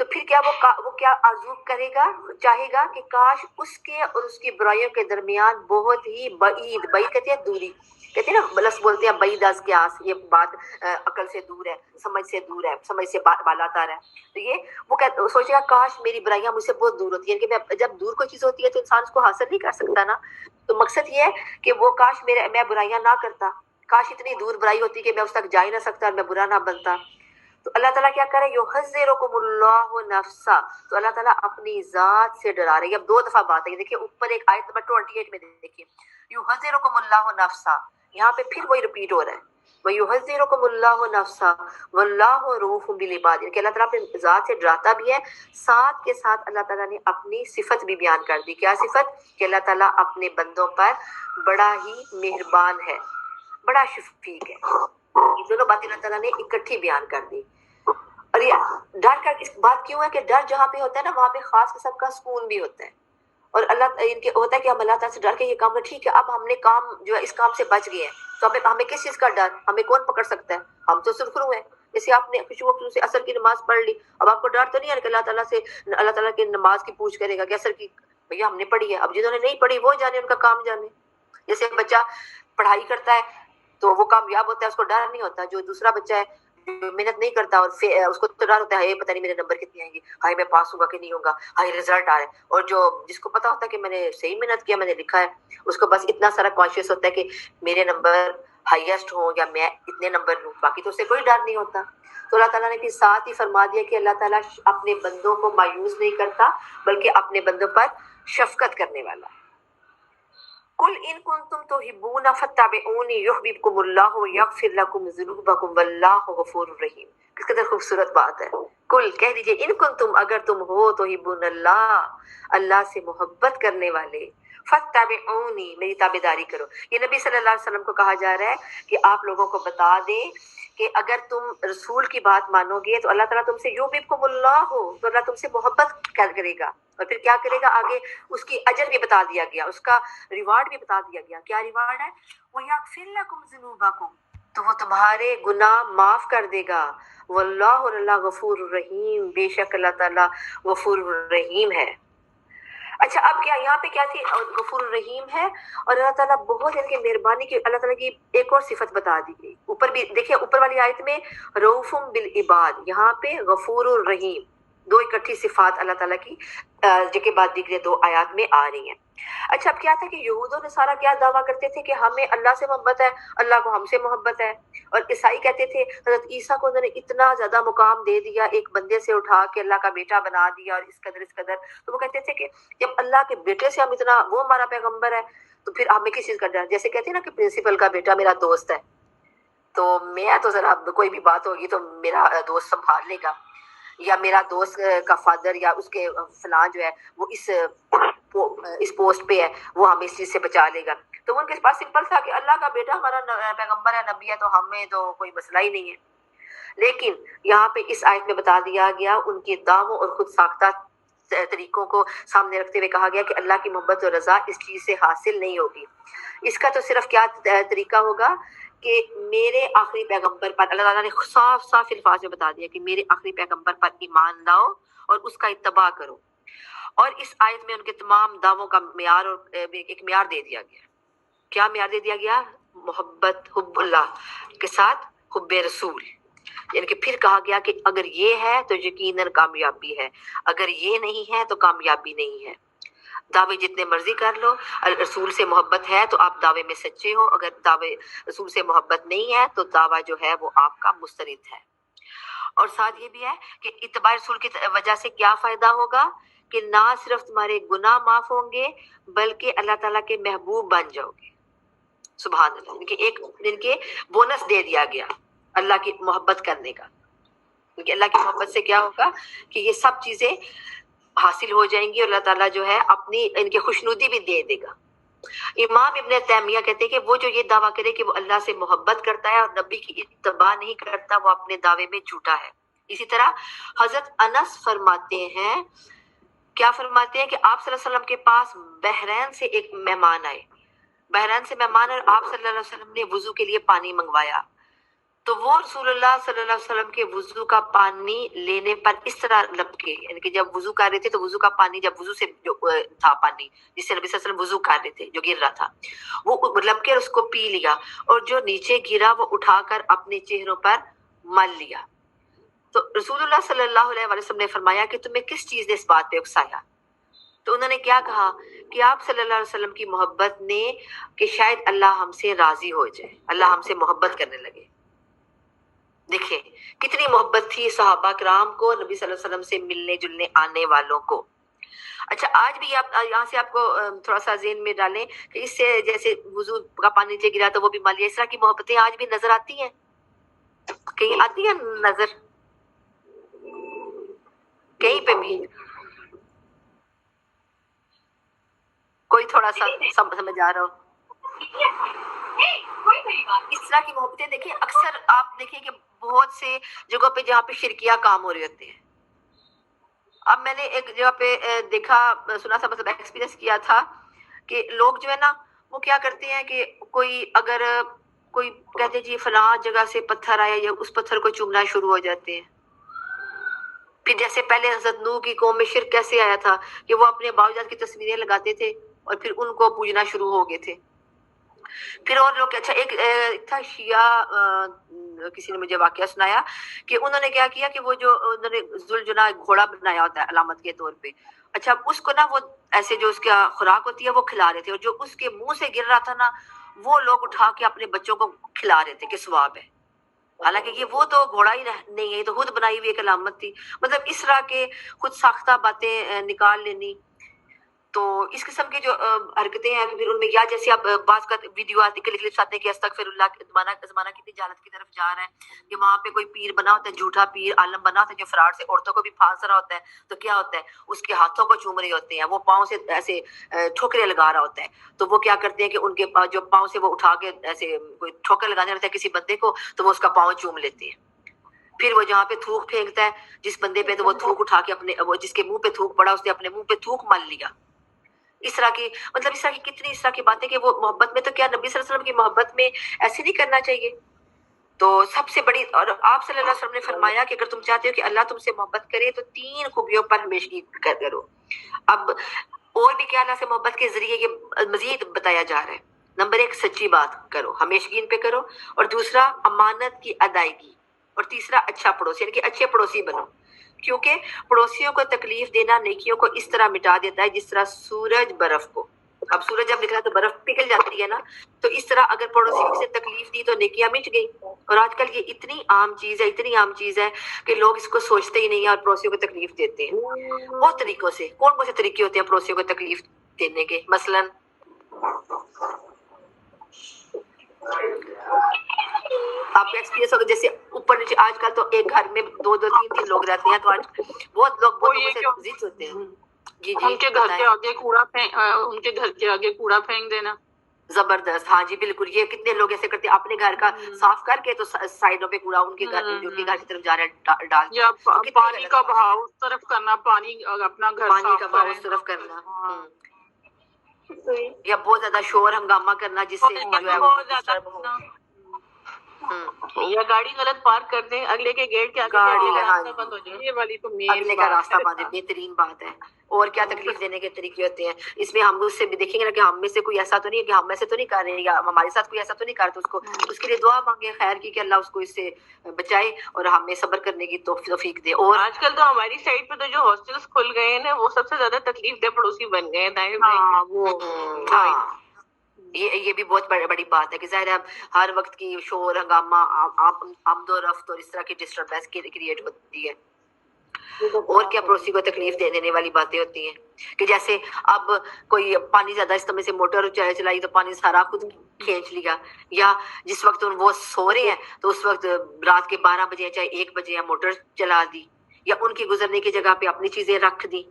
Speaker 3: تو پھر کیا وہ کیا آرزو کرے گا، چاہے گا کہ کاش اس کے اور اس کی برائیوں کے درمیان بہت ہی بعید کہتے ہیں دوری، کہتے ہیں نا لفظ بولتے ہیں بعید از قیاس، یہ بات عقل سے دور ہے، سمجھ سے دور ہے، سمجھ سے بالا تر ہے، تو یہ وہ سوچے گا کاش میری برائیاں مجھ سے بہت دور ہوتی ہیں، کہ جب دور کوئی چیز ہوتی ہے تو انسان اس کو حاصل نہیں کر سکتا نا، تو مقصد یہ ہے کہ وہ کاش میں برائیاں نہ کرتا، کاش اتنی دور برائی ہوتی کہ میں اس تک جا ہی نہ سکتا اور میں برا نہ بنتا۔ تو اللہ تعالیٰ کیا کرے، یحذرکم اللہ نفسا، تو اللہ تعالیٰ اپنی ذات سے ڈرا رہے ہیں۔ اب دو دفعہ بات ہے، دیکھیے اوپر ایک آیت نمبر 28 میں دیکھیے، یحذرکم اللہ نفسا، یہاں پہ پھر وہی ریپیٹ ہو رہا ہے، وَيُحَذِّرُكُمُ اللَّهُ نَفْسَهُ وَاللَّهُ رَءُوفٌ بِالْعِبَادِ، کہ اللہ تعالیٰ اپنی ذات سے ڈراتا بھی ہے، ساتھ کے ساتھ اللہ تعالیٰ نے اپنی صفت بھی بیان کر دی۔ کیا صفت؟ کہ اللہ تعالیٰ اپنے بندوں پر بڑا ہی مہربان ہے، بڑا شفیق ہے۔ یہ دونوں باتیں اللہ تعالیٰ نے اکٹھی بیان کر دی۔ اور یہ ڈر کا اس بات کیوں ہے کہ ڈر جہاں پہ ہوتا ہے نا وہاں پہ خاص قسم کا سکون بھی ہوتا ہے، اور اللہ ان کے ہوتا ہے کہ ہم اللہ تعالیٰ سے ڈر کے یہ کام ٹھیک ہے، اب ہم نے کام جو ہے اس کام سے بچ گئے ہیں، تو ہمیں کس چیز کا ڈر، ہمیں کون پکڑ سکتا ہے، ہم تو سرخرو ہیں۔ جیسے آپ نے خوشی وقت سے اثر کی نماز پڑھ لی، اب آپ کو ڈر تو نہیں ہے کہ اللہ تعالیٰ کی نماز کی پوچھ کرے گا کہ اثر کی بھیا ہم نے پڑھی ہے، اب جنہوں نے نہیں پڑھی وہ جانے، ان کا کام جانے۔ جیسے بچہ پڑھائی کرتا ہے تو وہ کامیاب ہوتا ہے، اس کو ڈر نہیں ہوتا، جو دوسرا بچہ ہے جو محنت نہیں کرتا اور اس کو تو ڈر ہوتا ہے پتہ نہیں میرے نمبر کتنے آئیں گے، ہائی میں پاس ہوگا کہ نہیں ہوگا، ہائی رزلٹ آ رہا ہے، اور جس کو پتا ہوتا ہے کہ میں نے صحیح محنت کیا، میں نے لکھا ہے، اس کو بس اتنا سارا کانشیس ہوتا ہے کہ میرے نمبر ہائیسٹ ہوں یا میں اتنے نمبر لوں، باقی تو اسے کوئی ڈر نہیں ہوتا۔ تو اللہ تعالیٰ نے پھر ساتھ ہی فرما دیا کہ اللہ تعالیٰ اپنے بندوں کو مایوس نہیں کرتا بلکہ اپنے بندوں پر شفقت کرنے والا ہے۔ قل ان کنتم تحبون فاتبعونی یحببکم اللہ ویغفر لکم ذنوبکم واللہ غفور رحیم۔ کس قدر خوبصورت بات ہے۔ قل کہہ دیجئے، ان کنتم اگر تم ہو تحبون اللہ سے محبت کرنے والے، فاتبعونی میری تابعداری کرو۔ یہ نبی صلی اللہ علیہ وسلم کو کہا جا رہا ہے کہ آپ لوگوں کو بتا دیں کہ اگر تم رسول کی بات مانو گے تو اللہ تعالیٰ تم سے یحببکم اللہ، تو اللہ تم سے محبت کرے گا، اور پھر کیا کرے گا آگے، اس کی اجر بھی بتا دیا گیا، اس کا ریوارڈ بھی بتا دیا گیا. کیا ریوارڈ ہے؟ وَيَغْفِرْ لَكُمْ ذُنُوبَكُمْ، تو وہ تمہارے گناہ معاف کر دے گا. واللہ، اور اللہ غفور الرحیم، بے شک اللہ تعالیٰ غفور الرحیم ہے. اچھا اب کیا یہاں پہ کیا تھی؟ غفور الرحیم ہے، اور اللہ تعالیٰ بہت ان کی مہربانی کی اللہ تعالیٰ کی ایک اور صفت بتا دی گئی. اوپر بھی دیکھیں، اوپر والی آیت میں رؤوف بالعباد، یہاں پہ غفور الرحیم، دو اکٹھی صفات اللہ تعالیٰ کی جن کے بعد دیگر دو آیات میں آ رہی ہیں. اچھا اب کیا تھا کہ یہود و نصارہ کیا دعویٰ کرتے تھے کہ ہمیں اللہ سے محبت ہے، اللہ کو ہم سے محبت ہے. اور عیسائی کہتے تھے حضرت عیسیٰ کو انہوں نے اتنا زیادہ مقام دے دیا، ایک بندے سے اٹھا کے اللہ کا بیٹا بنا دیا، اور اس قدر. تو وہ کہتے تھے کہ جب اللہ کے بیٹے سے ہم اتنا، وہ ہمارا پیغمبر ہے، تو پھر ہمیں کس چیز کا ڈر؟ جیسے کہتے ہیں نا کہ پرنسپل کا بیٹا میرا دوست ہے، تو میں تو ذرا کوئی بھی بات ہوگی تو میرا دوست سنبھال لے گا، یا میرا دوست کا فادر یا اس کے فلاں جو ہے وہ اس پوسٹ پہ ہے، وہ ہمیں اس چیز سے بچا لے گا. تو ان کے پاس سمپل تھا کہ اللہ کا بیٹا ہمارا پیغمبر ہے، نبی ہے، تو ہمیں تو کوئی مسئلہ ہی نہیں ہے. لیکن یہاں پہ اس آیت میں بتا دیا گیا، ان کے دعووں اور خود ساختہ طریقوں کو سامنے رکھتے ہوئے کہا گیا کہ اللہ کی محبت اور رضا اس چیز سے حاصل نہیں ہوگی. اس کا تو صرف کیا طریقہ ہوگا کہ میرے آخری پیغمبر پر، اللہ تعالیٰ نے صاف صاف الفاظ میں بتا دیا کہ میرے آخری پیغمبر پر ایمان لاؤ اور اس کا اتباع کرو. اور اس آیت میں ان کے تمام دعووں کا معیار اور ایک معیار دے دیا گیا. کیا معیار دے دیا گیا؟ محبت، حب اللہ کے ساتھ حب رسول. یعنی کہ پھر کہا گیا کہ اگر یہ ہے تو یقیناً کامیابی ہے، اگر یہ نہیں ہے تو کامیابی نہیں ہے. دعوے جتنے مرضی کر لو، رسول سے محبت ہے تو آپ دعوے میں سچے ہو، اگر دعوے رسول سے محبت نہیں ہے تو دعویٰ جو ہے وہ آپ کا مسترد ہے. اور ساتھ یہ بھی ہے کہ اتباع رسول کی وجہ سے کیا فائدہ ہوگا کہ نہ صرف تمہارے گناہ معاف ہوں گے بلکہ اللہ تعالیٰ کے محبوب بن جاؤ گے. سبحان اللہ، کہ ایک دن کے بونس دے دیا گیا اللہ کی محبت کرنے کا. کیونکہ اللہ کی محبت سے کیا ہوگا کہ یہ سب چیزیں حاصل ہو جائیں گی، اور اللہ تعالیٰ جو ہے اپنی ان کی خوشنودی بھی دے دے گا. امام ابن تیمیہ کہتے ہیں کہ وہ جو یہ دعویٰ کرے کہ وہ اللہ سے محبت کرتا ہے اور نبی کی اتباع نہیں کرتا، وہ اپنے دعوے میں جھوٹا ہے. اسی طرح حضرت انس فرماتے ہیں، کیا فرماتے ہیں کہ آپ صلی اللہ علیہ وسلم کے پاس بحرین سے ایک مہمان آئے. بحرین سے مہمان، اور آپ صلی اللہ علیہ وسلم نے وضو کے لیے پانی منگوایا. تو وہ رسول اللہ صلی اللہ علیہ وسلم کے وضو کا پانی لینے پر اس طرح لپکے، یعنی کہ جب وضو کر رہے تھے تو وضو کا پانی، جب وضو سے جو تھا پانی جس سے نبی صلی اللہ علیہ وسلم وضو کر رہے تھے جو گر رہا تھا، وہ لپکے اس کو پی لیا، اور جو نیچے گرا وہ اٹھا کر اپنے چہروں پر مل لیا. تو رسول اللہ صلی اللہ علیہ وسلم نے فرمایا کہ تمہیں کس چیز نے اس بات پہ اکسایا؟ تو انہوں نے کیا کہا کہ آپ صلی اللہ علیہ وسلم کی محبت نے کہ شاید اللہ ہم سے راضی ہو جائے، اللہ ہم سے محبت کرنے لگے. دیکھیں کتنی محبت تھی صحابہ کرام کو نبی صلی اللہ علیہ وسلم سے ملنے جلنے آنے والوں کو. اچھا آج بھی آپ یہاں سے آپ کو تھوڑا سا ذہن میں ڈالیں کہ اس سے جیسے وضو کا پانی نیچے گرا تو وہ بھی مان لیا، اس طرح کی محبتیں آج بھی نظر آتی ہیں؟ کہیں آتی ہیں نظر؟ کہیں پہ بھی کوئی تھوڑا سا سمجھ آ رہا ہو؟ اس طرح کی محبتیں دیکھیں اکثر آپ دیکھیں کہ بہت سے جگہوں پہ جہاں پہ شرکیہ کام ہو رہے ہوتے ہیں. اب میں نے ایک جگہ پہ دیکھا، سنا تھا، مطلب ایکسپیرینس کیا تھا کہ لوگ جو ہے نا وہ کیا کرتے ہیں کہ کوئی اگر کوئی کہتے جی فلاں جگہ سے پتھر آیا یا اس پتھر کو چومنا شروع ہو جاتے ہیں. پھر جیسے پہلے حضرت نوح کی قوم میں شرک کیسے آیا تھا کہ وہ اپنے باوجات کی تصویریں لگاتے تھے اور پھر ان کو پوجنا شروع ہو گئے تھے. پھر اور لوگ، اچھا ایک تھا شیعہ، کسی نے مجھے واقعہ سنایا کہ انہوں نے کیا کیا کہ وہ جو انہوں نے ذوالجناح گھوڑا بنایا ہوتا ہے علامت کے طور پہ، اچھا اس کو نا وہ ایسے جو اس کا خوراک ہوتی ہے وہ کھلا رہے تھے، اور جو اس کے منہ سے گر رہا تھا نا وہ لوگ اٹھا کے اپنے بچوں کو کھلا رہے تھے کہ ثواب ہے. حالانکہ یہ وہ تو گھوڑا ہی نہیں ہے، یہ تو خود بنائی ہوئی ایک علامت تھی. مطلب اس طرح کے خود ساختہ باتیں نکال لینی. تو اس قسم کی جو حرکتیں ہیں کہ پھر ان میں یا جیسے اب بعض کا ویڈیو آتی ہے، کلپس آتے ہیں کہ استغفر اللہ، زمانہ کتنی جہالت کی طرف جا رہا ہے کہ وہاں پہ کوئی پیر بنا ہوتا ہے، جھوٹا پیر عالم بنا ہوتا ہے جو فراڈ سے عورتوں کو بھی پھانس رہا ہوتا ہے. تو کیا ہوتا ہے اس کے ہاتھوں کو چوم رہے ہوتے ہیں، وہ پاؤں سے ایسے ٹھوکریں لگا رہا ہوتا ہے. تو وہ کیا کرتے ہیں کہ ان کے جو پاؤں سے وہ اٹھا کے ایسے کوئی ٹھوکر لگانے رہتا ہے کسی بندے کو تو وہ اس کا پاؤں چوم لیتے ہیں. پھر وہ جہاں پہ تھوک پھینکتا ہے جس بندے پہ تو وہ تھوک اٹھا کے اپنے وہ جس کے منہ پہ تھوک پڑا اس نے اپنے منہ پہ تھوک مل لیا. اس طرح کی مطلب اس طرح کی کتنی اس طرح کی باتیں کہ وہ محبت میں تو کیا نبی صلی اللہ علیہ وسلم کی محبت میں ایسے نہیں کرنا چاہیے. تو سب سے بڑی اور آپ صلی اللہ علیہ وسلم نے فرمایا کہ اگر تم چاہتے ہو کہ اللہ تم سے محبت کرے تو 3 خوبیوں پر ہمیشگی کرو. اب اور بھی کیا اللہ سے محبت کے ذریعے یہ مزید بتایا جا رہا ہے. نمبر 1 سچی بات کرو، ہمیشگی ان پہ کرو، اور دوسرا امانت کی ادائیگی، اور تیسرا اچھا پڑوسی، یعنی کہ اچھے پڑوسی بنو، کیونکہ پڑوسیوں کو تکلیف دینا نیکیوں کو اس طرح مٹا دیتا ہے جس طرح سورج برف کو. اب سورج جب نکلا تو برف پگھل جاتی ہے نا، تو اس طرح اگر پڑوسی کو تکلیف دی تو نیکیاں مٹ گئی. اور آج کل یہ اتنی عام چیز ہے کہ لوگ اس کو سوچتے ہی نہیں ہیں اور پڑوسیوں کو تکلیف دیتے ہیں بہت طریقوں سے. کون سے طریقے ہوتے ہیں پڑوسیوں کو تکلیف دینے کے؟ مثلاً آپ کا ایکسپیرینس ہوگا جیسے اوپر نیچے آج کل تو ایک گھر میں 2 3 لوگ رہتے ہیں، تو آج بہت لوگ بہت لوگوں سے ضد ہوتے ہیں. جی
Speaker 4: ان کے گھر کے آگے کوڑا پھینک دینا
Speaker 3: زبردست. ہاں جی بالکل. یہ کتنے لوگ ایسے کرتے ہیں اپنے گھر کا صاف کر کے تو سائڈوں پہ کوڑا ان کے گھر جو ان کے گھر کی طرف جا رہا ہے ڈال.
Speaker 4: یا پانی کا بہاؤ اس طرف کرنا، پانی اپنا گھر
Speaker 3: پانی کا بہاؤ اس طرف کرنا، یا بہت زیادہ شور ہنگامہ کرنا جس سے جو ہے وہ ڈسٹرب ہو.
Speaker 4: یا گاڑی غلط پارک کر دیں، اگلے کے گیٹ کے آگے راستہ بند ہو جائے، یہ والی تو
Speaker 3: اگلے کا راستہ بند ہے. بہترین بات ہے. اور کیا تکلیف دینے کے طریقے ہوتے ہیں اس میں. ہم اس سے بھی دیکھیں گے نا کہ ہم میں سے کوئی ایسا تو نہیں ہے کہ ہم میں سے تو نہیں کر رہے ہیں یا ہمارے ساتھ کوئی ایسا تو نہیں کر رہا، تو اس کو اس کے لیے دعا مانگے خیر کی کہ اللہ اس کو اس سے بچائے اور ہمیں صبر کرنے کی توفیق دے. اور
Speaker 4: آج کل تو ہماری سائڈ پہ تو جو ہاسٹلس کھل گئے ہیں نا وہ سب سے زیادہ تکلیف دہ پڑوسی بن گئے ہیں.
Speaker 3: یہ بھی بہت بڑی بات ہے کہ ظاہر ہے ہر وقت کی شور ہنگامہ آمد و رفت اور اس طرح کی ڈسٹربنس کریٹ ہوتی ہے. اور کیا پڑوسی کو تکلیف دینے والی باتیں ہوتی ہیں کہ جیسے اب کوئی پانی زیادہ استعمال سے موٹر چلائی تو پانی سارا خود کھینچ لیا، یا جس وقت وہ سو رہے ہیں تو اس وقت رات کے 12 بجے چاہے 1 بجے موٹر چلا دی، یا ان کی گزرنے کی جگہ پہ اپنی چیزیں رکھ دی.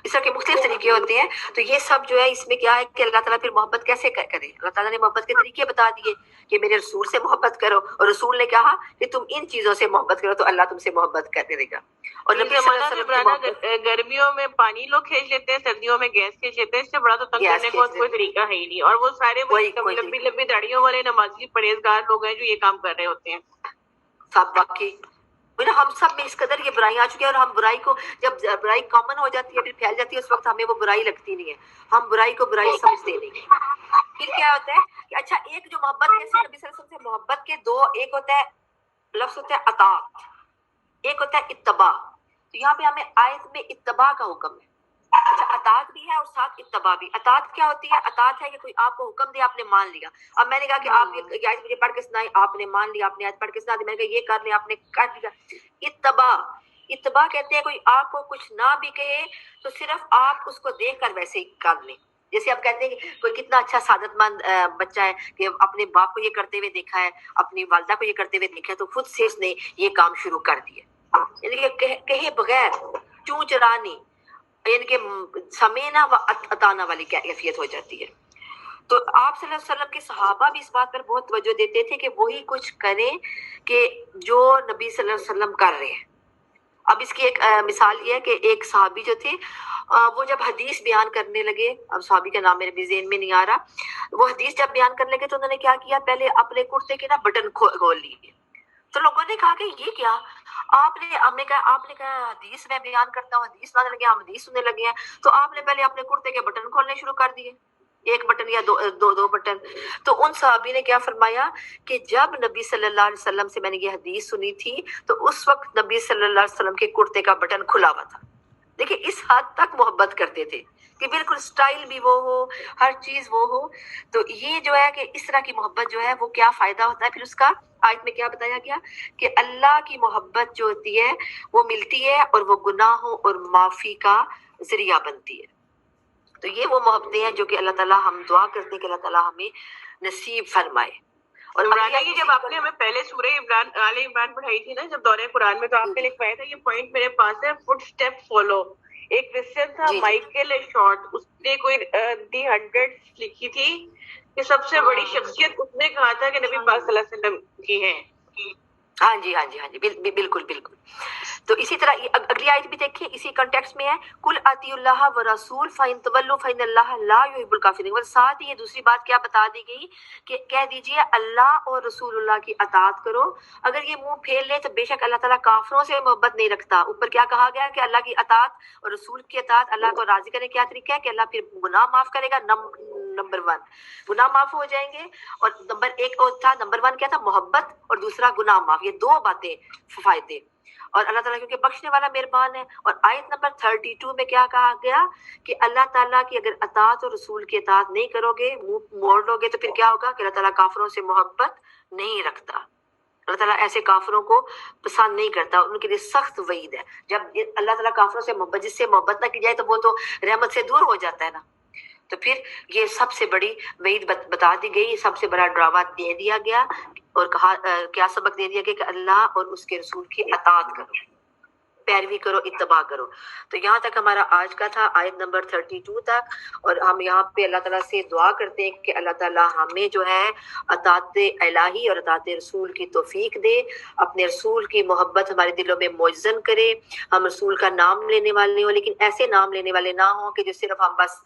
Speaker 3: اس طرح کے مختلف طریقے ہوتے ہیں. تو یہ سب جو ہے اس میں کیا ہے کہ اللہ تعالیٰ پھر محبت کیسے کرے. اللہ تعالیٰ نے محبت کے طریقے بتا دیے کہ میرے رسول سے محبت کرو، اور رسول نے کہا کہ تم ان چیزوں سے محبت کرو تو اللہ تم سے محبت کرنے دے گا. اور نبی صلی اللہ علیہ وسلم کی
Speaker 4: گرمیوں میں پانی لوگ کھینچ لیتے ہیں، سردیوں میں گیس کھینچ لیتے ہیں، اس سے بڑا تو تنگ کرنے کا کوئی طریقہ ہے ہی نہیں. اور وہ سارے لمبی داڑیوں والے نمازی پرہیزگار لوگ ہیں جو یہ کام کر رہے ہوتے ہیں.
Speaker 3: سب واقعی ہم سب میں اس قدر یہ برائی آ چکی ہے، اور ہم برائی کو جب برائی کامن ہو جاتی ہے پھر پھیل جاتی ہے اس وقت ہمیں وہ برائی لگتی نہیں ہے، ہم برائی کو برائی سمجھتے نہیں. پھر کیا ہوتا ہے کہ اچھا ایک جو محبت کیسے نبی صلی اللہ علیہ وسلم سے محبت کے 2 ایک ہوتا ہے لفظ ہوتا ہے اطاعت، ایک ہوتا ہے اتباع. تو یہاں پہ ہمیں آیت میں اتباع کا حکم ہے. اچھا اطاعت بھی ہے اور ساتھ اتباع بھی. اطاعت کیا ہوتی ہے؟ اطاعت ہے کہ کوئی آپ کو حکم دے آپ نے مان لیا. اب میں نے کہا کہ آپ یہ آیت مجھے پڑھ کے سنائی، آپ نے مان لیا، آپ نے آیت پڑھ کے سنا دی، میں نے کہا یہ کر لیں، آپ نے کر دیا. اتباع کہتے ہیں کوئی آپ کو کچھ نہ بھی کہے تو صرف آپ اس کو دیکھ کر ویسے ہی کر لیں. جیسے آپ کہتے ہیں کہ کوئی کتنا اچھا سعادت مند بچہ ہے کہ اپنے باپ کو یہ کرتے ہوئے دیکھا ہے، اپنی والدہ کو یہ کرتے ہوئے دیکھا ہے، تو خود سے اس نے یہ کام شروع کر دیا. یعنی کہ کہے بغیر چوں چرانی، یعنی کہ سمینا و اتانا والی کیفیت ہو جاتی ہے. تو آپ صلی اللہ علیہ وسلم کے صحابہ بھی اس بات پر بہت توجہ دیتے تھے کہ وہی کچھ کریں کہ جو نبی صلی اللہ علیہ وسلم کر رہے ہیں. اب اس کی ایک مثال یہ ہے کہ ایک صحابی جو تھے وہ جب حدیث بیان کرنے لگے، اب صحابی کا نام میرے بھی ذہن میں نہیں آ رہا، وہ حدیث جب بیان کرنے لگے تو انہوں نے کیا کیا، پہلے اپنے کرتے کے نا بٹن کھول لیے. تو لوگوں نے کہا کہ یہ کیا، آپ نے کہا حدیث میں بیان کرتا ہوں، حدیث سنانے لگے، ہم حدیث سننے لگے ہیں. تو آپ نے پہلے اپنے کرتے کے بٹن کھولنے شروع کر دیے، 1 بٹن یا دو بٹن. تو ان صحابی نے کیا فرمایا کہ جب نبی صلی اللہ علیہ وسلم سے میں نے یہ حدیث سنی تھی تو اس وقت نبی صلی اللہ علیہ وسلم کے کرتے کا بٹن کھلا ہوا تھا. دیکھیں اس حد تک محبت کرتے تھے کہ بالکل سٹائل بھی وہ ہو، ہر چیز وہ ہو. تو یہ جو ہے کہ اس طرح کی محبت جو ہے وہ کیا فائدہ ہوتا ہے پھر اس کا. آیت میں کیا بتایا گیا کہ اللہ کی محبت جو ہوتی ہے وہ ملتی ہے اور وہ گناہوں اور معافی کا ذریعہ بنتی ہے. تو یہ وہ محبتیں ہیں جو کہ اللہ تعالیٰ ہم دعا کرتے ہیں کہ اللہ تعالیٰ ہمیں نصیب فرمائے. اور
Speaker 4: عمرانہ کی جب آپ نے ہمیں پہلے سورہ آل عمران پڑھائی تھی نا جب دورہ قرآن میں، تو آپ نے لکھوایا تھا، یہ پوائنٹ میرے پاس ہے، فٹ اسٹیپ فالو. ایک کرسچن تھا مائیکل شارٹ، اس نے کوئی دی 100 لکھی تھی کہ سب سے بڑی شخصیت اس نے کہا تھا کہ نبی پاک صلی اللہ علیہ وسلم کی ہے.
Speaker 3: ہاں جی بالکل بالکل. تو اسی طرح اگلی آیت بھی دیکھیں اسی کنٹیکسٹ میں ہے کل اطیعوا اللہ و رسول فإن تولوا فإن اللہ لا يحب الکافرین. اور ساتھ ہی یہ دوسری بات کیا بتا دی گئی کہ کہہ دیجئے اللہ اور رسول اللہ کی اطاعت کرو. اگر یہ منہ پھیر لے تو بے شک اللہ تعالیٰ کافروں سے محبت نہیں رکھتا. اوپر کیا کہا گیا کہ اللہ کی اطاعت اور رسول کی اطاعت اللہ کو راضی کرنے کیا طریقہ ہے کہ اللہ پھر گناہ معاف کرے گا. نمبر 1 گناہ معاف ہو جائیں گے. اور نمبر 1 اور تھا نمبر 1 کیا تھا محبت اور دوسرا گناہ معاف. یہ دو باتیں فائدے. اور اللہ تعالیٰ کیونکہ بخشنے والا مہربان ہے. اور آیت نمبر 32 میں کیا کہا گیا کہ اللہ تعالیٰ کی اگر اطاعت اور رسول کی اطاعت نہیں کرو گے منہ موڑ لو گے تو پھر کیا ہوگا کہ اللہ تعالیٰ کافروں سے محبت نہیں رکھتا. اللہ تعالیٰ ایسے کافروں کو پسند نہیں کرتا. ان کے لیے سخت وعید ہے. جب اللہ تعالیٰ کافروں سے محبت جس سے محبت نہ کی جائے تو وہ تو رحمت سے دور ہو جاتا ہے نا. تو پھر یہ سب سے بڑی وعید بتا دی گئی, سب سے بڑا ڈراوا دے دیا گیا. اور کہا کیا سبق دے دیا گیا کہ اللہ اور اس کے رسول کی اطاعت کرو, پیروی کرو, اتباع کرو. تو یہاں تک ہمارا آج کا تھا آیت نمبر 32 تک. اور ہم یہاں پہ اللہ تعالیٰ سے دعا کرتے ہیں کہ اللہ تعالیٰ ہمیں جو ہے اطاعت الہی اور اطاعت رسول کی توفیق دے, اپنے رسول کی محبت ہمارے دلوں میں موجزن کرے. ہم رسول کا نام لینے والے ہوں لیکن ایسے نام لینے والے نہ ہوں کہ جو صرف ہم بس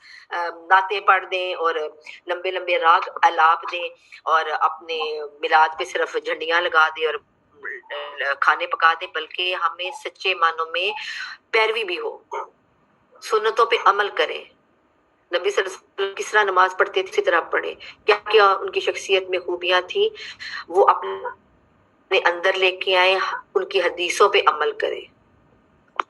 Speaker 3: نعتیں پڑھ دیں اور لمبے لمبے راگ الاپ دیں اور اپنے میلاد پہ صرف جھنڈیاں لگا دیں اور کھانے پکا دیں, بلکہ ہمیں سچے معنوں میں پیروی بھی ہو, سنتوں پہ عمل کرے. نبی صلی اللہ علیہ وسلم کس طرح نماز پڑھتے تھے اسی طرح پڑھے. کیا کیا ان کی شخصیت میں خوبیاں تھیں وہ اپنے اندر لے کے آئے, ان کی حدیثوں پہ عمل کرے.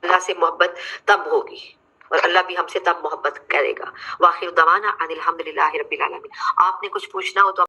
Speaker 3: اللہ سے محبت تب ہوگی اور اللہ بھی ہم سے تب محبت کرے گا. وآخر دعوانا ان الحمد للہ رب العالمین. آپ نے کچھ پوچھنا ہو تو